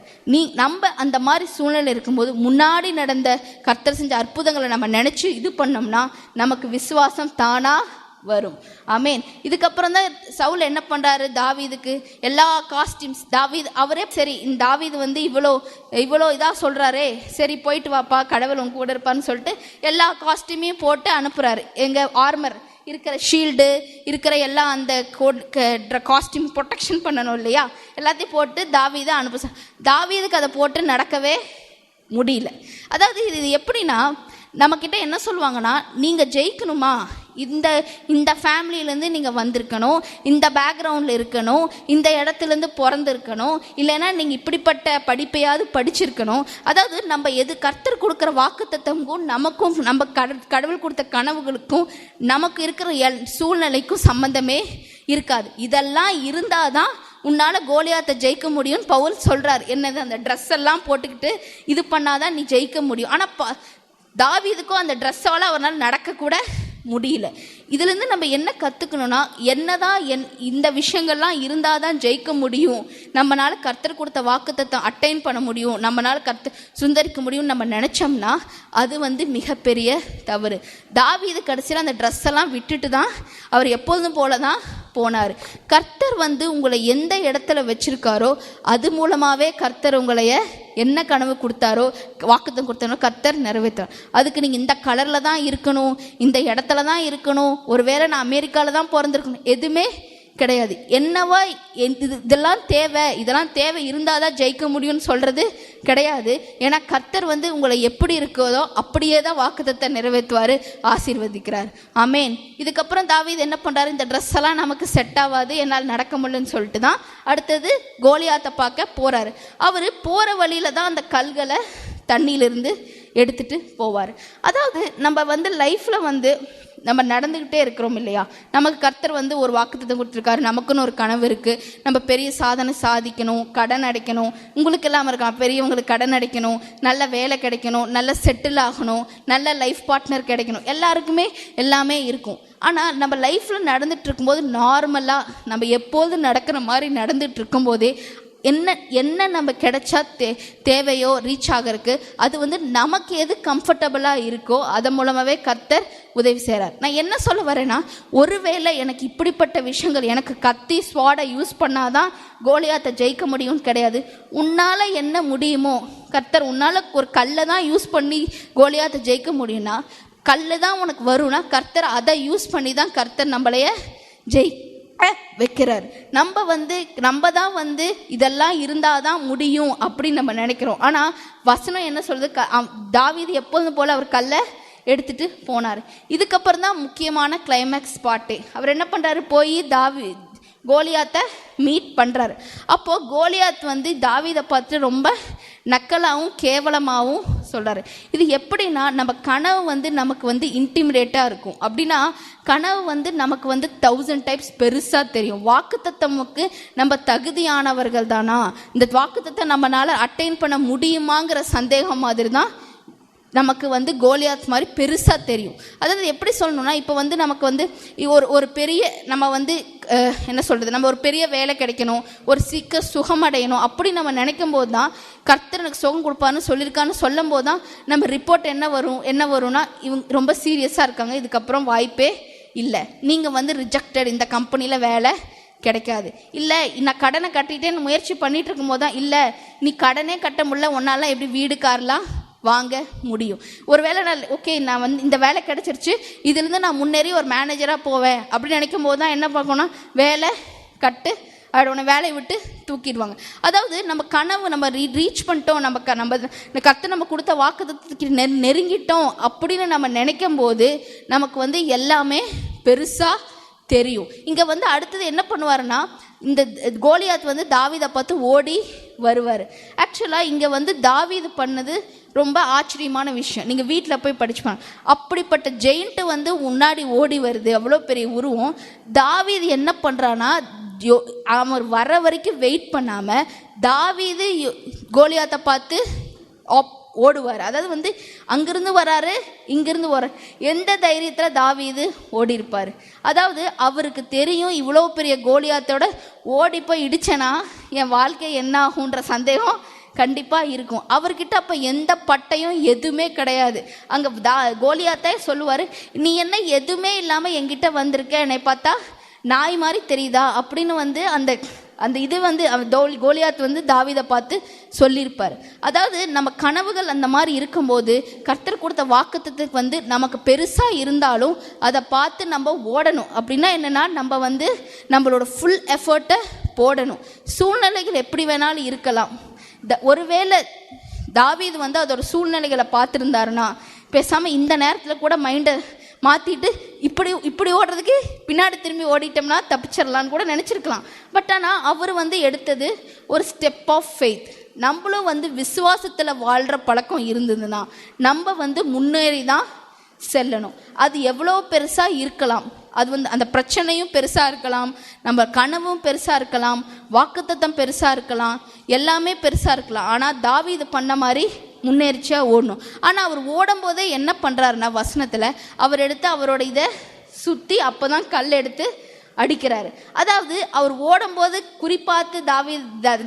நம்ம அந்த மாதிரி சூழ்நிலை இருக்கும்போது முன்னாடி நடந்த கர்த்தர் செஞ்ச அற்புதங்களை நம்ம நினச்சி இது பண்ணோம்னா நமக்கு விசுவாசம் தானாக வரும். ஆமேன். இதுக்கப்புறம் தான் சவுல் என்ன பண்ணுறாரு, தாவீதுக்கு எல்லா காஸ்டியூம்ஸ், தாவீது அவரே சரி, இந்த தாவீது வந்து இவ்வளோ இதாக சொல்கிறாரே, சரி போயிட்டு வாப்பா, கடவுள் உங்க கூட இருப்பான்னு சொல்லிட்டு எல்லா காஸ்டியூமையும் போட்டு அனுப்புகிறாரு. எங்கள் ஆர்மர் இருக்கிற ஷீல்டு இருக்கிற எல்லாம் அந்த காஸ்டியூம் ப்ரொடெக்ஷன் பண்ணணும் இல்லையா, எல்லாத்தையும் போட்டு தாவீதை அனுப்ப. தாவீதுக்கு அதை போட்டு நடக்கவே முடியல. அதாவது இது எப்படின்னா, நம்மக்கிட்ட என்ன சொல்லுவாங்கன்னா, நீங்கள் ஜெயிக்கணுமா, இந்த ஃபேமிலியிலேருந்து நீங்கள் வந்திருக்கணும், இந்த பேக்ரவுண்டில் இருக்கணும், இந்த இடத்துலேருந்து பிறந்திருக்கணும், இல்லைன்னா நீங்கள் இப்படிப்பட்ட படிப்பையாவது படிச்சிருக்கணும். அதாவது நம்ம கர்த்தர் கொடுக்குற வாக்குத்தத்தமுக்கும் நமக்கும், நம்ம கடவுள் கொடுத்த கனவுகளுக்கும் நமக்கு இருக்கிற சூழ்நிலைக்கும் சம்மந்தமே இருக்காது. இதெல்லாம் இருந்தால் தான் உன்னால் கோலியாத்தை ஜெயிக்க முடியும்னு பவுல் சொல்கிறார். என்னது, அந்த ட்ரெஸ் எல்லாம் போட்டுக்கிட்டு இது பண்ணாதான் நீ ஜெயிக்க முடியும். ஆனால் தாவீதுக்கும் அந்த ட்ரெஸ்ஸால் அவரால் நடக்கக்கூட முடியல. இதுலேருந்து நம்ம என்ன கற்றுக்கணும்னா, என்னதான் இந்த விஷயங்கள்லாம் இருந்தால் தான் ஜெயிக்க முடியும், நம்மளால் கர்த்தர் கொடுத்த வாக்குத்தத்தம் அட்டைன் பண்ண முடியும், நம்மளால் சுந்தரிக்க முடியும்னு நம்ம நினச்சோம்னா அது வந்து மிகப்பெரிய தவறு. தாவீது கடைசியில் அந்த ட்ரெஸ் எல்லாம் விட்டுட்டு தான் அவர் எப்போதும் போல தான் போனார். கர்த்தர் வந்து உங்களை எந்த இடத்துல வச்சிருக்காரோ அது மூலமாகவே கர்த்தர் உங்களைய என்ன கனவு கொடுத்தாரோ வாக்குத்தம் கொடுத்தாரோ கர்த்தர் நிறைவேற்றார். அதுக்கு நீங்கள் இந்த கலரில் தான் இருக்கணும், இந்த இடத்துல தான் இருக்கணும், ஒருவேளை நான் அமெரிக்காவில் தான் பிறந்திருக்கணும், எதுவுமே கிடையாது. என்னவா இதெல்லாம் தேவை இருந்தால் தான் ஜெயிக்க முடியும்னு சொல்கிறது கிடையாது. ஏன்னா கர்த்தர் வந்து உங்களை எப்படி இருக்கிறதோ அப்படியே தான் வாக்குத்தத்தை நிறைவேற்றுவார், ஆசீர்வதிக்கிறார். ஆமேன். இதுக்கப்புறம் தாவீது என்ன பண்ணுறாரு, இந்த ட்ரெஸ் எல்லாம் நமக்கு செட் ஆகாது, என்னால் நடக்க முடியலன்னு சொல்லிட்டு தான் அடுத்தது கோலியாத்தை பார்க்க போகிறாரு. அவர் போகிற வழியில் தான் அந்த கல்களை தண்ணியிலிருந்து எடுத்துகிட்டு போவார். அதாவது நம்ம வந்து லைஃப்பில் வந்து நம்ம நடந்துக்கிட்டே இருக்கிறோம் இல்லையா, நமக்கு கர்த்தர் வந்து ஒரு வாக்குத்தத்தம் கொடுத்துருக்காரு, நமக்குன்னு ஒரு கனவு இருக்குது, நம்ம பெரிய சாதனை சாதிக்கணும், கடன் அடைக்கணும், உங்களுக்கு எல்லாம் இருக்கலாம், பெரியவங்களுக்கு கடன் அடைக்கணும், நல்ல வேலை கிடைக்கணும், நல்ல செட்டில் ஆகணும், நல்ல லைஃப் பார்ட்னர் கிடைக்கணும், எல்லாருக்குமே எல்லாமே இருக்கும். ஆனால் நம்ம லைஃப்பில் நடந்துட்டு இருக்கும்போது நார்மலாக நம்ம எப்போதும் நடக்கிற மாதிரி நடந்துட்டு இருக்கும்போதே என்ன நம்ம கிடைச்சா தேவையோ ரீச் ஆகிறதுக்கு அது வந்து நமக்கு எது கம்ஃபர்டபுளாக இருக்கோ அதன் மூலமாகவே கர்த்தர் உதவி செய்கிறார். நான் என்ன சொல்ல வரேன்னா, ஒருவேளை எனக்கு இப்படிப்பட்ட விஷயங்கள், எனக்கு கத்தி ஸ்வாடை யூஸ் பண்ணாதான் கோலியாத்தை ஜெயிக்க முடியும்னு கிடையாது. உன்னால் என்ன முடியுமோ, கர்த்தர் உன்னால் ஒரு கல்லை தான் யூஸ் பண்ணி கோலியாத்தை ஜெயிக்க முடியும்னா, கல் தான் உனக்கு வரும்னா கர்த்தர் அதை யூஸ் பண்ணி தான் கர்த்தர் நம்மளைய வைக்கிறார். நம்ம தான் வந்து இதெல்லாம் இருந்தாதான் முடியும் அப்படின்னு நம்ம நினைக்கிறோம். ஆனால் வசனம் என்ன சொல்றது, தாவீது எப்போதும் போல அவர் கல்லை எடுத்துட்டு போனார். இதுக்கப்புறம் தான் முக்கியமான கிளைமேக்ஸ் ஸ்பாட்டு. அவர் என்ன பண்றாரு, போய் கோலியாத்தை மீட் பண்ணுறாரு. அப்போது கோலியாத் வந்து தாவீதை பார்த்து ரொம்ப நக்கலாகவும் கேவலமாகவும் சொல்கிறாரு. இது எப்படின்னா, நம்ம கனவு வந்து நமக்கு வந்து இன்டிமிடேட்டாக இருக்கும். அப்படின்னா கனவு வந்து நமக்கு வந்து 1000 டைப்ஸ் பெருசாக தெரியும். வாக்குத்தத்தமுக்கு நம்ம தகுதியானவர்கள் தானா, இந்த வாக்குத்தத்தை நம்மளால் அட்டைன் பண்ண முடியுமாங்கிற சந்தேகம் மாதிரி தான் நமக்கு வந்து கோலியாத் மாதிரி பெருசாக தெரியும். அதாவது எப்படி சொல்லணும்னா, இப்போ வந்து நமக்கு வந்து ஒரு பெரிய நம்ம வந்து என்ன சொல்கிறது, நம்ம ஒரு பெரிய வேலை கிடைக்கணும், ஒரு சுகம் அடையணும் அப்படி நம்ம நினைக்கும் போது தான் கர்த்தர் எனக்கு சுகம் கொடுப்பான்னு சொல்லியிருக்கான்னு சொல்லும் போது தான் நம்ம ரிப்போர்ட் என்ன வரும்னா, இவங்க ரொம்ப சீரியஸாக இருக்காங்க, இதுக்கப்புறம் வாய்ப்பே இல்லை, நீங்கள் வந்து ரிஜெக்டட், இந்த கம்பெனியில் வேலை கிடைக்காது. இல்லை, நான் கடனை கட்டிகிட்டே முயற்சி பண்ணிகிட்டு இருக்கும்போது தான், இல்லை நீ கடனே கட்ட முடியல, உன்னால எப்படி வீடு கார்லாம் வாங்க முடியும். ஒருவேளை நான் வந்து இந்த வேலை கிடைச்சிருச்சு, இதுலேருந்து நான் முன்னேறி ஒரு மேனேஜராக போவேன் அப்படின்னு நினைக்கும் போது தான் என்ன பார்க்கணும், வேலை கட்டு அவனை வேலையை விட்டு தூக்கிடுவாங்க. அதாவது நம்ம கனவு நம்ம ரீச் பண்ணிட்டோம், நம்ம கர்த்தர் நம்ம கொடுத்த வாக்குத்தத்தத்துக்கு நெருங்கிட்டோம் அப்படின்னு நம்ம நினைக்கும் போது நமக்கு வந்து எல்லாமே பெருசாக தெரியும். இங்கே வந்து அடுத்தது என்ன பண்ணுவாருன்னா, இந்த கோலியாத் வந்து தாவீதை பார்த்து ஓடி வருவார். ஆக்சுவலாக இங்கே வந்து தாவீது பண்ணது ரொம்ப ஆச்சரியமான விஷயம். நீங்கள் வீட்டில் போய் படிச்சுப்பாங்க. அப்படிப்பட்ட ஜெயிண்ட்டு வந்து முன்னாடி ஓடி வருது, அவ்வளோ பெரிய உருவம். தாவீது என்ன பண்ணுறான்னா, அவர் வர வரைக்கும் வெயிட் பண்ணாமல் தாவீது கோலியாத்தை பார்த்து ஓடுவார். அதாவது வந்து அங்கிருந்து வராரு, இங்கிருந்து வர, எந்த தைரியத்தில் தாவீது ஓடி இருப்பார். அதாவது அவருக்கு தெரியும், இவ்வளோ பெரிய கோலியாத்தோட ஓடி போய் இடிச்சேனா என் வாழ்க்கை என்ன ஆகுன்ற சந்தேகம் கண்டிப்பாக இருக்கும். அவர்கிட்ட அப்போ எந்த பட்டையும் எதுவுமே கிடையாது. அங்கே கோலியாத்தே சொல்லுவார், நீ என்ன எதுவுமே இல்லாமல் என்கிட்ட வந்திருக்க, என்னை பார்த்தா நாய் மாதிரி தெரியுதா அப்படின்னு வந்து அந்த இது வந்து கோலியாத் வந்து தாவீதை பார்த்து சொல்லியிருப்பார். அதாவது நம்ம கனவுகள் அந்த மாதிரி இருக்கும்போது கர்த்தர் கொடுத்த வாக்குத்தத்துக்கு வந்து நமக்கு பெருசாக இருந்தாலும் அதை பார்த்து நம்ம ஓடணும். அப்படின்னா என்னென்னா, நம்ம வந்து நம்மளோட ஃபுல் எஃபர்ட்டை போடணும். சூழ்நிலைகள் எப்படி வேணாலும் இருக்கலாம். ஒருவேளை தாவீது வந்து அதோட சூழ்நிலைகளை பார்த்துருந்தாருன்னா பேசாமல் இந்த நேரத்தில் கூட மைண்டை மாற்றிட்டு இப்படி ஓடுறதுக்கு பின்னாடி திரும்பி ஓடிட்டோம்னா தப்பிச்சிடலான்னு கூட நினச்சிருக்கலாம். பட் ஆனால் அவர் வந்து எடுத்தது ஒரு ஸ்டெப் ஆஃப் ஃபெய்த். நம்மளும் வந்து விசுவாசத்தில் வாழ்கிற பழக்கம் இருந்ததுன்னா நம்ம வந்து முன்னேறி தான் செல்லணும். அது எவ்வளோ பெருசாக இருக்கலாம், அது வந்து அந்த பிரச்சனையும் பெருசாக இருக்கலாம், நம்ம கனவும் பெருசாக இருக்கலாம், வாக்குத்தத்தம் பெருசாக இருக்கலாம், எல்லாமே பெருசாக இருக்கலாம். ஆனால் தாவீது பண்ண மாதிரி முன்னேறிச்சியாக ஓடணும். ஆனால் அவர் ஓடும்போதே என்ன பண்ணுறாருன்னா, வசனத்தில் அவர் எடுத்து அவரோட இதை சுற்றி அப்போ தான் கல் எடுத்து அடிக்கிறாரு. அதாவது அவர் ஓடும்போது குறிப்பாத்து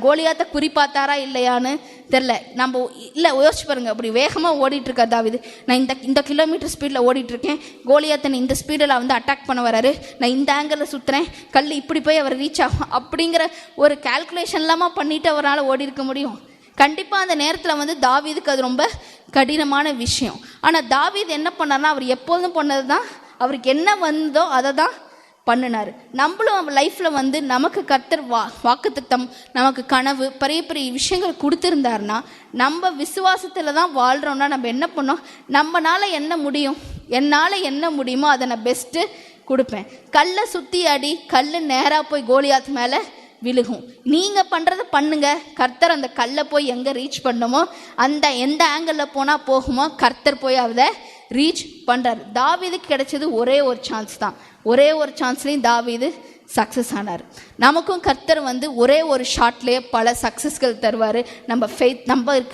கோலியாத்தை குறிப்பாத்தாரா இல்லையான்னு தெரில. நம்ம இல்லை யோசிச்சு பாருங்க, அப்படி வேகமாக ஓடிட்டு இருக்கார் தாவீது. நான் இந்த கிலோமீட்டர் ஸ்பீடில் ஓடிட்டு இருக்கேன், கோலியாத்தை இந்த ஸ்பீடில் வந்து அட்டாக் பண்ண வராரு, நான் இந்த ஆங்கிளில் சுற்றுறேன், கல் இப்படி போய் அவர் ரீச் ஆகும் அப்படிங்கிற ஒரு கால்குலேஷன் இல்லாமல் பண்ணிட்டு அவரால் ஓடி இருக்க முடியும்? கண்டிப்பாக அந்த நேரத்தில் வந்து தாவீதுக்கு அது ரொம்ப கடினமான விஷயம். ஆனால் தாவீது என்ன பண்ணார்னா, அவர் எப்போதும் பண்ணது தான், அவருக்கு என்ன வந்தோ அதை தான் பண்ணினார். நம்மளும் அவன் லைஃப்பில் வந்து நமக்கு கர்த்தர் வாக்குத்தத்தம், நமக்கு கனவு, பெரிய பெரிய விஷயங்கள் கொடுத்துருந்தாருன்னா, நம்ம விசுவாசத்தில் தான் வாழ்கிறோம்னா நம்ம என்ன பண்ணோம், நம்மளால் என்ன முடியும், என்னால் என்ன முடியுமோ அதை நான் பெஸ்ட்டு கொடுப்பேன். கல்லை சுற்றி அடி, கல் நேராக போய் கோலியாத் மேலே விழுகும். நீங்கள் பண்ணுறதை பண்ணுங்க, கர்த்தர் அந்த கல்லை போய் எங்கே ரீச் பண்ணுமோ, அந்த எந்த ஆங்கிளில் போனால் போகுமோ கர்த்தர் போய் அதை ரீச் பண்ணுறார். தாவீதுக்கு கிடைச்சது ஒரே ஒரு சான்ஸ் தான், ஒரே ஒரு சான்ஸ்லேயும் தாவீது சக்ஸஸ் ஆனார். நமக்கும் கர்த்தர் வந்து ஒரே ஒரு ஷாட்லேயே பல சக்ஸஸ்கள் தருவார். நம்ம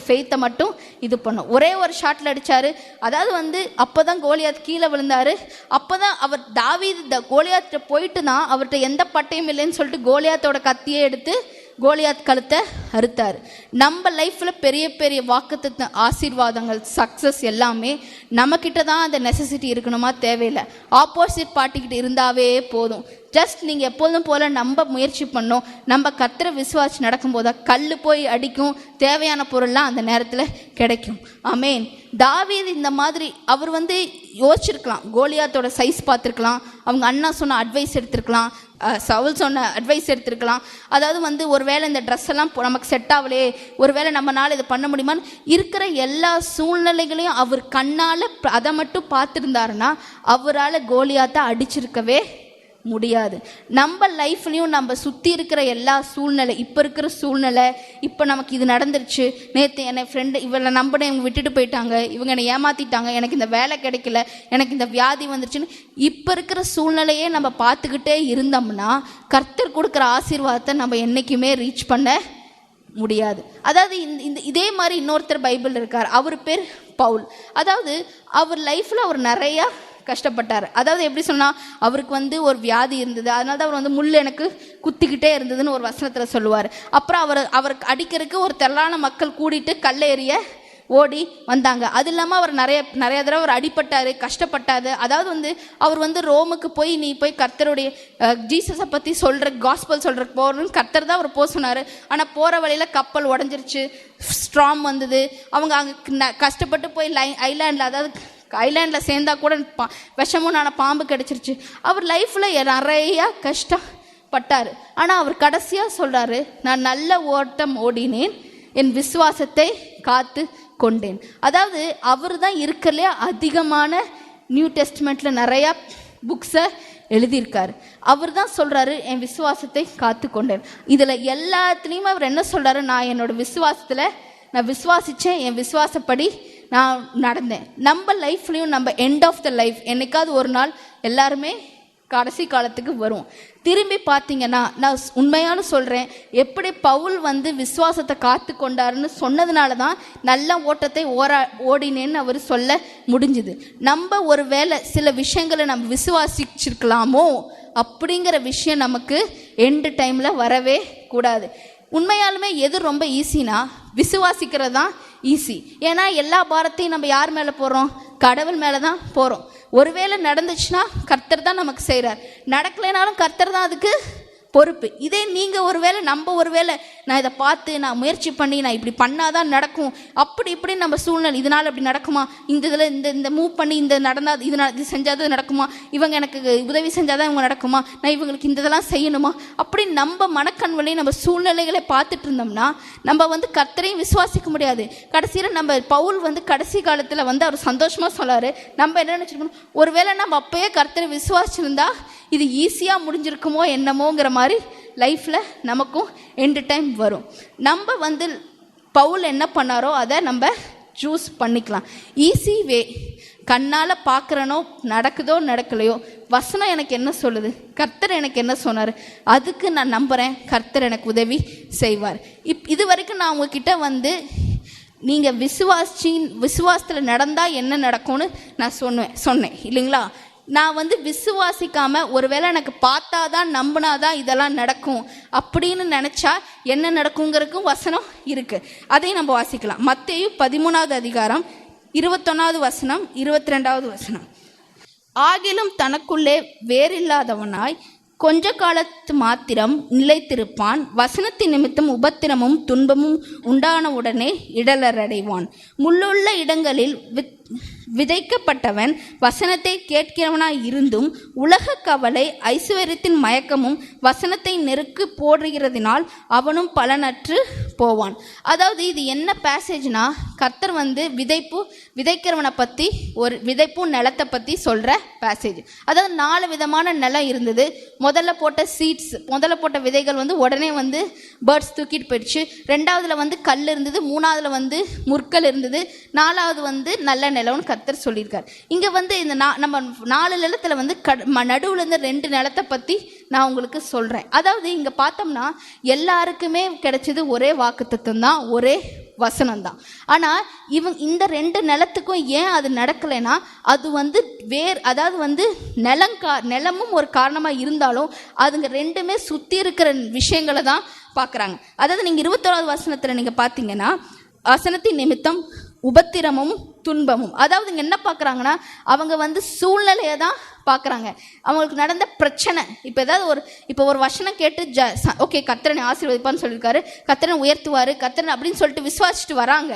ஃபெய்த்தை மட்டும் இது பண்ணோம். ஒரே ஒரு ஷாட்டில் அடித்தார். அதாவது வந்து அப்போ தான் கோலியாத் கீழே விழுந்தார். அப்போ தான் அவர் தாவீது கோலியாத்திட்ட போயிட்டு தான், அவர்கிட்ட எந்த பட்டையும் இல்லைன்னு சொல்லிட்டு கோலியாத்தோட கத்தியே எடுத்து கோலியாத் கழுத்தை அறுத்தார். நம்ம லைஃப்பில் பெரிய பெரிய வாக்குத்தத்த ஆசீர்வாதங்கள், சக்ஸஸ் எல்லாமே நம்மக்கிட்ட தான் அந்த நெசசிட்டி இருக்கணுமா தேவையில்லை. ஆப்போசிட் பார்ட்டிக்கிட்ட இருந்தாவே போதும். ஜஸ்ட் நீங்கள் எப்போதும் போல் நம்ம முயற்சி பண்ணோம், நம்ம கர்த்தரை விசுவாசி நடக்கும்போது கல் போய் அடிக்கும், தேவையான பொருள்லாம் அந்த நேரத்தில் கிடைக்கும். ஆமேன். தாவீது இந்த மாதிரி அவர் வந்து யோசிச்சிருக்கலாம், கோலியாத்தோட சைஸ் பார்த்துருக்கலாம், அவங்க அண்ணா சொன்ன அட்வைஸ் எடுத்திருக்கலாம், சவுல் சொன்ன அட்வைஸ் எடுத்திருக்கலாம். அதாவது வந்து ஒருவேளை இந்த ட்ரெஸ் எல்லாம் நமக்கு செட் ஆகலையே, ஒருவேளை நம்மளால் இதை பண்ண முடியுமான்னு இருக்கிற எல்லா சூழ்நிலைகளையும் அவர் கண்ணால் அதை மட்டும் பார்த்துருந்தாருன்னா அவரால் கோலியாத்தை அடிச்சிருக்கவே முடியாது. நம்ம லைஃப்லையும் நம்ம சுற்றி இருக்கிற எல்லா சூழ்நிலை, இப்போ இருக்கிற சூழ்நிலை, இப்போ நமக்கு இது நடந்துருச்சு, நேற்று என்னை ஃப்ரெண்டு இவளை நம்பினேன், இவங்க விட்டுட்டு போயிட்டாங்க, இவங்க என்னை ஏமாற்றிட்டாங்க, எனக்கு இந்த வேலை கிடைக்கல, எனக்கு இந்த வியாதி வந்துருச்சுன்னு இப்போ இருக்கிற சூழ்நிலையே நம்ம பார்த்துக்கிட்டே இருந்தோம்னா கர்த்தர் கொடுக்குற ஆசீர்வாதத்தை நம்ம என்றைக்குமே ரீச் பண்ண முடியாது. அதாவது இதே மாதிரி இன்னொருத்தர் பைபிள் இருக்கார், அவர் பேர் பவுல். அதாவது அவர் லைஃப்பில் அவர் நிறையா கஷ்டப்பட்டார். அதாவது எப்படி சொன்னால், அவருக்கு வந்து ஒரு வியாதி இருந்தது, அதனால தான் அவர் வந்து முள் எனக்கு குத்திக்கிட்டே இருந்ததுன்னு ஒரு வசனத்தில் சொல்லுவார். அப்புறம் அவருக்கு அடிக்கிறதுக்கு ஒரு திரளான மக்கள் கூடிட்டு கல்லேறிய ஓடி வந்தாங்க. அது இல்லாமல் அவர் நிறைய தடவை அவர் அடிப்பட்டார், கஷ்டப்பட்டார். அதாவது வந்து அவர் வந்து ரோமுக்கு போய் நீ போய் கர்த்தருடைய ஜீசஸை பற்றி சொல்கிற காஸ்பல் சொல்கிறக்கு போகணும்னு கர்த்தர் தான் அவர் போக சொன்னார். ஆனால் போகிற வழியில் கப்பல் உடஞ்சிருச்சு, ஸ்ட்ராம் வந்தது, அவங்க அங்கே கஷ்டப்பட்டு போய் ஐலாண்டில், அதாவது ஐலாண்டில் சேர்ந்தா கூட விஷமுனான பாம்பு கிடச்சிருச்சு. அவர் லைஃப்பில் நிறையா கஷ்டப்பட்டார். ஆனால் அவர் கடைசியாக சொல்கிறாரு, நான் நல்ல ஓட்டம் ஓடினேன், என் விசுவாசத்தை காத்து கொண்டேன். அதாவது அவர் தான் இருக்கிறதுலே அதிகமான நியூ டெஸ்ட்மெண்ட்டில் நிறையா புக்ஸை எழுதியிருக்காரு. அவர் தான் சொல்கிறாரு, என் விசுவாசத்தை காத்து கொண்டேன். இதில் எல்லாத்துலேயுமே அவர் என்ன சொல்கிறாரு, நான் என்னோட விசுவாசத்தில் நான் விசுவாசித்தேன், என் விசுவாசப்படி நான் நடந்தேன். நம்ம லைஃப்லையும் நம்ம எண்ட் ஆஃப் த லைஃப் என்னைக்காவது ஒரு நாள் எல்லாருமே கடைசி காலத்துக்கு வரும். திரும்பி பார்த்தீங்கன்னா நான் உண்மையான சொல்கிறேன், எப்படி பவுல் வந்து விசுவாசத்தை காத்து கொண்டாருன்னு சொன்னதுனால தான் நல்ல ஓட்டத்தை ஓடினேன்னு அவர் சொல்ல முடிஞ்சுது. நம்ம ஒரு வேளை சில விஷயங்களை நம்ம விசுவாசிச்சிருக்கலாமோ அப்படிங்கிற விஷயம் நமக்கு எண்டு டைமில் வரவே கூடாது. உண்மையாலுமே எது ரொம்ப ஈஸினா விசுவாசிக்கிறது தான் ஈஸி. ஏன்னா எல்லா பாரத்தையும் நம்ம யார் மேலே போகிறோம், கடவுள் மேலே தான் போகிறோம். ஒருவேளை நடந்துச்சுன்னா கர்த்தர் தான் நமக்கு செய்கிறார், நடக்கலைனாலும் கர்த்தர் தான் அதுக்கு பொறுப்பு. இதே நீங்கள் ஒருவேளை நான் இதை பார்த்து நான் முயற்சி பண்ணி நான் இப்படி பண்ணாதான் நடக்கும், அப்படி இப்படி நம்ம சூழ்நிலை இதனால் இப்படி நடக்குமா, இந்த இதில் இந்த மூவ் பண்ணி இந்த நடந்தால் இது செஞ்சாதான் நடக்குமா, இவங்க எனக்கு உதவி செஞ்சாதான் இவங்க நடக்குமா, நான் இவங்களுக்கு இந்த இதெல்லாம் செய்யணுமா, அப்படி நம்ம மனக்கண்வலையும் நம்ம சூழ்நிலைகளை பார்த்துட்டு இருந்தோம்னா நம்ம வந்து கர்த்தரையும் விசுவாசிக்க முடியாது. கடைசியில் நம்ம பவுல் வந்து கடைசி காலத்தில் வந்து அவர் சந்தோஷமாக சொல்லார், நம்ம என்ன நினச்சிருக்கணும், ஒருவேளை நம்ம அப்போயே கர்த்தரை விசுவாசிச்சிருந்தா இது ஈஸியாக முடிஞ்சிருக்குமோ என்னமோங்கிற மாதிரி லைஃப்பில் நமக்கும் எண்டு டைம் வரும். நம்ம வந்து பவுல் என்ன பண்ணாரோ அதை நம்ம சூஸ் பண்ணிக்கலாம். ஈஸி வே, கண்ணால் பார்க்குறனோ நடக்குதோ நடக்கலையோ, வசனம் எனக்கு என்ன சொல்லுது, கர்த்தர் எனக்கு என்ன சொன்னார், அதுக்கு நான் நம்புகிறேன், கர்த்தர் எனக்கு உதவி செய்வார். இது வரைக்கும் நான் உங்ககிட்ட வந்து நீங்கள் விசுவாசத்தில் நடந்தால் என்ன நடக்கும்னு நான் சொன்னேன் இல்லைங்களா. நான் வந்து விசுவாசிக்காம ஒருவேளை எனக்கு பார்த்தாதான் நம்பினாதான் இதெல்லாம் நடக்கும் அப்படின்னு நினைச்சா என்ன நடக்குங்கிறதுக்கும் வசனம் இருக்கு. அதையும் நம்ம வாசிக்கலாம். மத்தேயு 13வது அதிகாரம் 21வது வசனம் 22வது வசனம். ஆகிலும் தனக்குள்ளே வேறில்லாதவனாய் கொஞ்ச காலத்து மாத்திரம் நிலைத்திருப்பான். வசனத்தின் நிமித்தம் உபத்திரமும் துன்பமும் உண்டான உடனே இடலறடைவான். முள்ளுள்ள இடங்களில் விதைக்கப்பட்டவன் வசனத்தை கேட்கிறவனாய் இருந்தும் உலக கவலை ஐஸ்வர்யத்தின் மயக்கமும் வசனத்தை நெருக்கு போடுகிறதினால் அவனும் பலனற்று போவான். அதாவது இது என்ன பேசேஜ்னா, கர்த்தர் வந்து விதைக்கிறவனை பற்றி ஒரு விதைப்பும் நிலத்தை பற்றி சொல்கிற பேசேஜ். அதாவது 4 விதமான நிலம் இருந்தது. முதல்ல போட்ட சீட்ஸ், முதல்ல போட்ட விதைகள் வந்து உடனே வந்து பேர்ட்ஸ் தூக்கிட்டு போயிடுச்சு. 2வதுல வந்து கல் இருந்தது, 3வதுல வந்து முற்கள் இருந்தது, 4வது வந்து நல்ல நிலம்னு கர்த்தர் சொல்லியிருக்கார். இங்கே வந்து இந்த நம்ம 4 நிலத்தில் வந்து நடுவில் இருந்து 2 நிலத்தை பற்றி நான் உங்களுக்கு சொல்கிறேன். அதாவது இங்கே பார்த்தோம்னா எல்லாருக்குமே கிடைச்சது ஒரே வாக்குத்தத்தம் தான், ஒரே வசனம் தான். ஆனால் இந்த 2 நிலத்துக்கும் ஏன் அது நடக்கலைன்னா, அது வந்து அதாவது வந்து நிலமும் ஒரு காரணமாக இருந்தாலும் அதுங்க 2மே சுற்றி இருக்கிற விஷயங்களை தான் பார்க்குறாங்க. அதாவது நீங்கள் 21வது வசனத்தில் நீங்கள் பார்த்தீங்கன்னா, வசனத்தின் நிமித்தம் உபத்திரமும் துன்பமும், அதாவது இங்கே என்ன பார்க்குறாங்கன்னா, அவங்க வந்து சூழ்நிலையை தான் பார்க்குறாங்க. அவங்களுக்கு நடந்த பிரச்சனை. இப்போ ஒரு வசனம் கேட்டு ஓகே கர்த்தரனை ஆசீர்வதிப்பான்னு சொல்லியிருக்காரு, கர்த்தரனை உயர்த்துவார், கர்த்தரனை அப்படின்னு சொல்லிட்டு விசுவாசிச்சுட்டு வராங்க.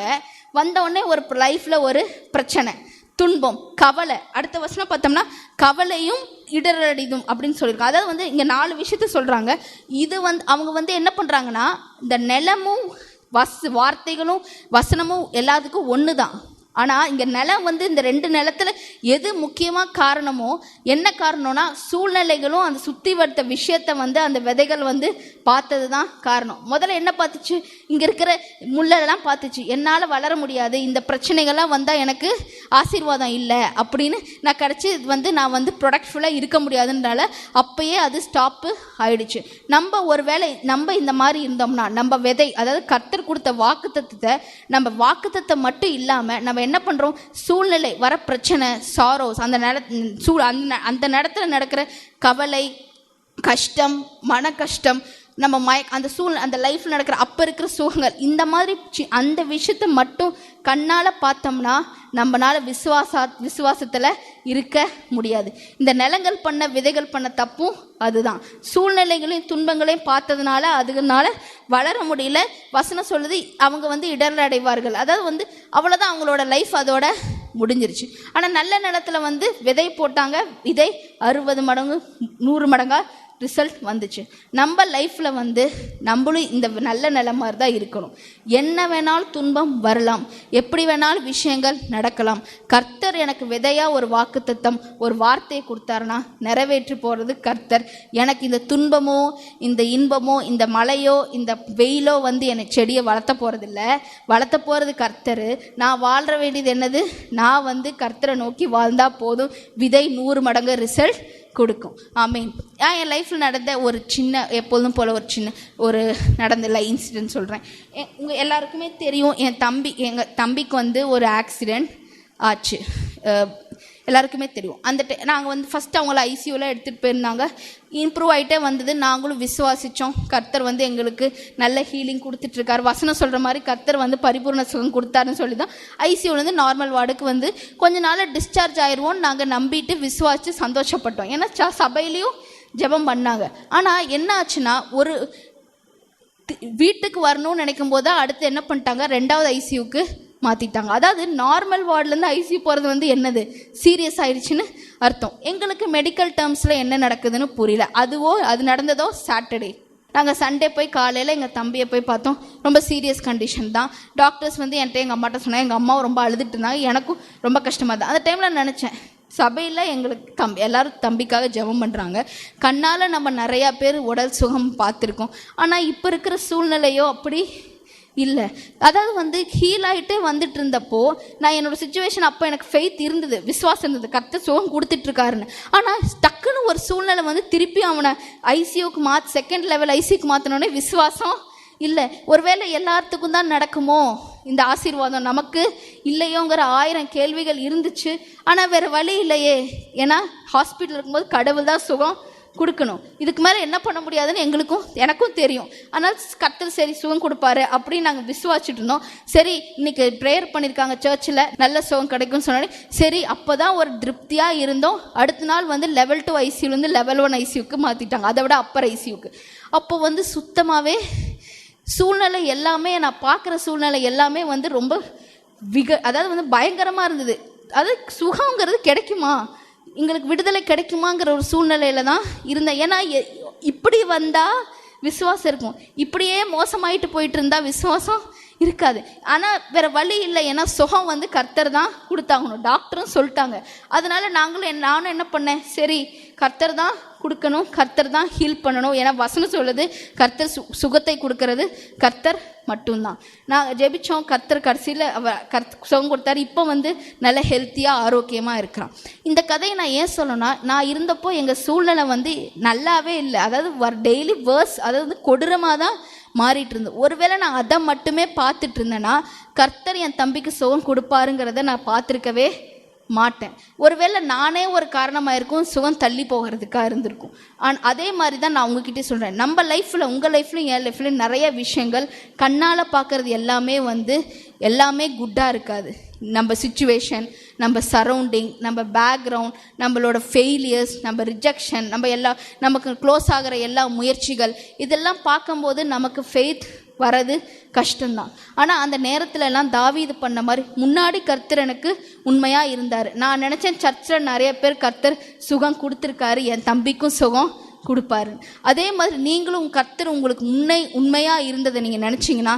வந்தவுடனே ஒரு லைஃப்பில் ஒரு பிரச்சனை, துன்பம், கவலை. அடுத்த வசனம் பார்த்தோம்னா கவலையும் இடரடிதும் அப்படின்னு சொல்லியிருக்காங்க. அதாவது வந்து இங்கே 4 விஷயத்த சொல்கிறாங்க. இது வந்து அவங்க வந்து என்ன பண்ணுறாங்கன்னா, இந்த நிலமும் வார்த்தைகளும் வசனமும் எல்லாத்துக்கும் ஒன்று தான். ஆனால் இங்கே நிலம் வந்து இந்த 2 நிலத்தில் எது முக்கியமாக காரணமோ, என்ன காரணம்னா சூழ்நிலைகளும் அந்த சுற்றி வந்த விஷயத்தை வந்து அந்த விதைகள் வந்து பார்த்தது தான் காரணம். முதல்ல என்ன பார்த்துச்சு, இங்கே இருக்கிற முள்ளெல்லாம் பார்த்துச்சு, என்னால் வளர முடியாது, இந்த பிரச்சனைகள்லாம் வந்தால் எனக்கு ஆசீர்வாதம் இல்லை அப்படின்னு நான் வந்து ப்ரொடக்ட்ஃபுல்லாக இருக்க முடியாதுன்றனால அப்பயே அது ஸ்டாப்பு ஆயிடுச்சு. நம்ம இந்த மாதிரி இருந்தோம்னா நம்ம விதை, அதாவது கர்த்தர் கொடுத்த வாக்குத்தத்தத்தை நம்ம வாக்குத்தத்தை மட்டும் இல்லாமல் நம்ம என்ன பண்ணுறோம், சூழ்நிலை வர பிரச்சனை, சாரோஸ், அந்த நேரத்தில் நடக்கிற கவலை, கஷ்டம், மன கஷ்டம், நம்ம அந்த லைஃப்பில் நடக்கிற அப்போ இருக்கிற சுகங்கள், இந்த மாதிரி அந்த விஷயத்தை மட்டும் கண்ணால் பார்த்தோம்னா நம்மளால் விசுவாசத்தில் இருக்க முடியாது. இந்த நிலங்கள் பண்ண விதைகள் பண்ண தப்பும் அதுதான். சூழ்நிலைகளையும் துன்பங்களையும் பார்த்ததுனால அதனால வளர முடியல. வசனம் சொல்லுது அவங்க வந்து இடர் அடைவார்கள். அதாவது வந்து அவ்வளோதான், அவங்களோட லைஃப் அதோட முடிஞ்சிருச்சு. ஆனால் நல்ல நிலத்தில் வந்து விதை போட்டாங்க, விதை 60 மடங்கு 100 மடங்காக ரிசல்ட் வந்துச்சு. நம்ம லைஃப்பில் வந்து நம்மளும் இந்த நல்ல நிலை மாதிரி தான் இருக்கணும். என்ன வேணாலும் துன்பம் வரலாம், எப்படி வேணாலும் விஷயங்கள் நடக்கலாம். கர்த்தர் எனக்கு விதையாக ஒரு வாக்குத்தத்தம், ஒரு வார்த்தையை கொடுத்தாருன்னா நிறைவேற்றி போகிறது கர்த்தர். எனக்கு இந்த துன்பமோ இந்த இன்பமோ இந்த மழையோ இந்த வெயிலோ வந்து என்னை செடியை வளர்த்த போகிறது கர்த்தர். நான் வாழ்ற வேண்டியது என்னது, நான் வந்து கர்த்தரை நோக்கி வாழ்ந்தால் போதும், விதை 100 மடங்கு ரிசல்ட் கொடுக்கும். ஆமீன். என் லைஃப்பில் நடந்த ஒரு சின்ன, எப்பொழுதும் போல் ஒரு நடந்த இன்சிடென்ட் சொல்கிறேன். உங்கள் எல்லாருக்குமே தெரியும், எங்கள் தம்பிக்கு வந்து ஒரு ஆக்சிடெண்ட் ஆச்சு. எல்லாருக்குமே தெரியும். அந்த நாங்கள் வந்து ஃபஸ்ட்டு அவங்கள ஐசியூவில் எடுத்துகிட்டு போயிருந்தாங்க. இம்ப்ரூவ் ஆகிட்டே வந்தது. நாங்களும் விசுவாசித்தோம். கர்த்தர் வந்து எங்களுக்கு நல்ல ஹீலிங் கொடுத்துட்ருக்காரு. வசனம் சொல்கிற மாதிரி கர்த்தர் வந்து பரிபூர்ண சுகம் கொடுத்தாருன்னு சொல்லி தான் ஐசியூலேருந்து நார்மல் வார்டுக்கு வந்து கொஞ்ச நாள் டிஸ்சார்ஜ் ஆயிடுவோம் நாங்கள் நம்பிட்டு விசுவாசித்து சந்தோஷப்பட்டோம். ஏன்னா சபையிலையும் ஜெபம் பண்ணாங்க. ஆனால் என்ன ஆச்சுன்னா, ஒரு வீட்டுக்கு வரணும்னு நினைக்கும் போது அடுத்து என்ன பண்ணிட்டாங்க, 2வது ஐசியூக்கு மாற்றிட்டாங்க. அதாவது நார்மல் வார்டுலேருந்து ஐசியூ போகிறது வந்து என்னது, சீரியஸ் ஆயிடுச்சுன்னு அர்த்தம். எங்களுக்கு மெடிக்கல் டேர்ம்ஸில் என்ன நடக்குதுன்னு புரியல. அது நடந்ததோ சாட்டர்டே. நாங்கள் சண்டே போய் காலையில் எங்கள் தம்பியை போய் பார்த்தோம். ரொம்ப சீரியஸ் கண்டிஷன் தான். டாக்டர்ஸ் வந்து என்கிட்ட எங்கள் அம்மாட்ட சொன்னாங்க. எங்கள் அம்மாவும் ரொம்ப அழுதுட்டு இருந்தாங்க. எனக்கும் ரொம்ப கஷ்டமாக தான். அந்த டைமில் நினச்சேன், சபையில் எங்களுக்கு எல்லாரும் தம்பிக்காக ஜெபம் பண்ணுறாங்க. கண்ணால் நம்ம நிறையா பேர் உடல் சுகம் பார்த்துருக்கோம். ஆனால் இப்போ இருக்கிற சூழ்நிலையோ அப்படி இல்லை. அதாவது வந்து ஹீல் ஆகிட்டே வந்துட்டு இருந்தப்போ நான் என்னோடய சுச்சுவேஷன், அப்போ எனக்கு ஃபெய்த் இருந்தது, விசுவாசம் இருந்தது, கர்த்தர் சுகம் கொடுத்துட்ருக்காருன்னு. ஆனால் டக்குன்னு ஒரு சூழ்நிலை வந்து திருப்பி அவனை ஐசியூக்கு செகண்ட் லெவல் ஐசியூக்கு மாற்றினோடனே விசுவாசம் இல்லை. ஒருவேளை எல்லாத்துக்கும் தான் நடக்குமோ இந்த ஆசீர்வாதம் நமக்கு இல்லையோங்கிற 1000 கேள்விகள் இருந்துச்சு. ஆனால் வேறு வழி இல்லையே, ஏன்னா ஹாஸ்பிட்டல் இருக்கும்போது கடவுள் தான் சுகம் கொடுக்கணும். இதுக்கு மேலே என்ன பண்ண முடியாதுன்னு எனக்கும் தெரியும். ஆனால் கர்த்தர் சரி சுகம் கொடுப்பாரு அப்படின்னு நாங்கள் விசுவாசிட்டு இருந்தோம். சரி இன்னைக்கு ப்ரேயர் பண்ணியிருக்காங்க சர்ச்சில், நல்ல சுகம் கிடைக்கும்னு சொன்னாலே சரி, அப்போ தான் ஒரு திருப்தியாக இருந்தோம். அடுத்த நாள் வந்து லெவல் 2 ஐசியூலேருந்து லெவல் 1 ஐசியூக்கு மாற்றிட்டாங்க, அதை விட அப்பர் ஐசியூக்கு. அப்போ வந்து சுத்தமாகவே சூழ்நிலை எல்லாமே, நான் பார்க்குற சூழ்நிலை எல்லாமே வந்து ரொம்ப அதாவது வந்து பயங்கரமாக இருந்தது. அது சுகங்கிறது கிடைக்குமா, எங்களுக்கு விடுதலை கிடைக்குமாங்கிற ஒரு சூழ்நிலையில தான் இருந்தேன். ஏன்னா இப்படி வந்தால் விசுவாசம் இருக்கும், இப்படியே மோசமாயிட்டு போயிட்டு இருந்தால் விசுவாசம் இருக்காது. ஆனால் வேறு வழி இல்லை, ஏன்னா சுகம் வந்து கர்த்தர் தான் கொடுத்தாகணும், டாக்டரும் சொல்லிட்டாங்க. அதனால நானும் என்ன பண்ணேன், சரி கர்த்தர் தான் கொடுக்கணும், கர்த்தர் தான் ஹீல் பண்ணணும். ஏன்னா வசனம் சொல்லுது கர்த்தர் சுகத்தை கொடுக்கறது கர்த்தர் மட்டும்தான். நாங்கள் ஜெபிச்சோம், கர்த்தர் கடைசியில் சுகம் கொடுத்தாரு. இப்போ வந்து நல்ல ஹெல்த்தியாக ஆரோக்கியமாக இருக்கிறான். இந்த கதையை நான் ஏன் சொல்லணும்னா, நான் இருந்தப்போ எங்கள் சூழ்நிலை வந்து நல்லாவே இல்லை. அதாவது டெய்லி வேர்ஸ், அதாவது கொடூரமாக தான் மாறிட்டு இருந்தது. ஒருவேளை நான் அதை மட்டுமே பார்த்துட்டு இருந்தேன்னா கர்த்தர் என் தம்பிக்கு சுகம் கொடுப்பாருங்கிறத நான் பார்த்துருக்கவே மாட்டேன். ஒருவேளை நானே ஒரு காரணமாக இருக்கும் சுகம் தள்ளி போகிறதுக்காக இருந்திருக்கும். அதே மாதிரி தான் நான் உங்ககிட்டே சொல்கிறேன், நம்ம லைஃப்பில், உங்கள் லைஃப்லையும் என் லைஃப்லையும் நிறைய விஷயங்கள் கண்ணால் பார்க்குறது எல்லாமே குட்டாக இருக்காது. நம்ம சிச்சுவேஷன், நம்ம சரௌண்டிங், நம்ம பேக்ரவுண்ட், நம்மளோட ஃபெயிலியர்ஸ், நம்ம ரிஜெக்ஷன், நமக்கு க்ளோஸ் ஆகிற எல்லா முயற்சிகள், இதெல்லாம் பார்க்கும்போது நமக்கு ஃபெய்த் வரது கஷ்டம்தான். ஆனால் அந்த நேரத்துல எல்லாம் தாவீது பண்ண மாதிரி முன்னாடி கர்த்தர் எனக்கு உண்மையாக இருந்தார். நான் நினச்சேன் சர்ச்சில் நிறைய பேர் கர்த்தர் சுகம் கொடுத்துருக்காரு, என் தம்பிக்கும் சுகம் கொடுப்பாரு. அதே மாதிரி நீங்களும் கர்த்தர் உங்களுக்கு உண்மையாக இருந்ததை நீங்கள் நினச்சிங்கன்னா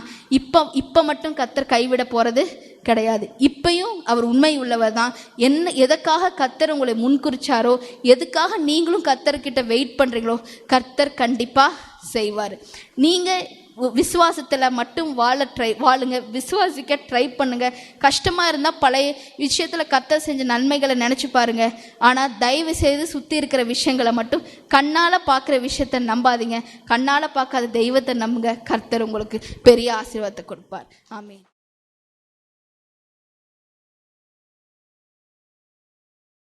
இப்போ மட்டும் கர்த்தர் கைவிட போகிறது கிடையாது. இப்பையும் அவர் உண்மை உள்ளவர் தான். எதுக்காக கர்த்தர் உங்களை முன்குறிச்சாரோ, எதுக்காக நீங்களும் கர்த்தர்கிட்ட வெயிட் பண்ணுறீங்களோ, கர்த்தர் கண்டிப்பாக செய்வார். நீங்கள் விசுவாசத்தில் மட்டும் வாழுங்க, விசுவாசிக்க ட்ரை பண்ணுங்க. கஷ்டமாக இருந்தால் பழைய விஷயத்தில் கர்த்தர் செஞ்ச நன்மைகளை நினச்சி பாருங்க. ஆனால் தயவு செய்து சுற்றி இருக்கிற விஷயங்களை மட்டும், கண்ணால் பார்க்குற விஷயத்தை நம்பாதீங்க. கண்ணால் பார்க்காத தெய்வத்தை நம்புங்க, கர்த்தர் உங்களுக்கு பெரிய ஆசீர்வாதத்தை கொடுப்பார். ஆமென்.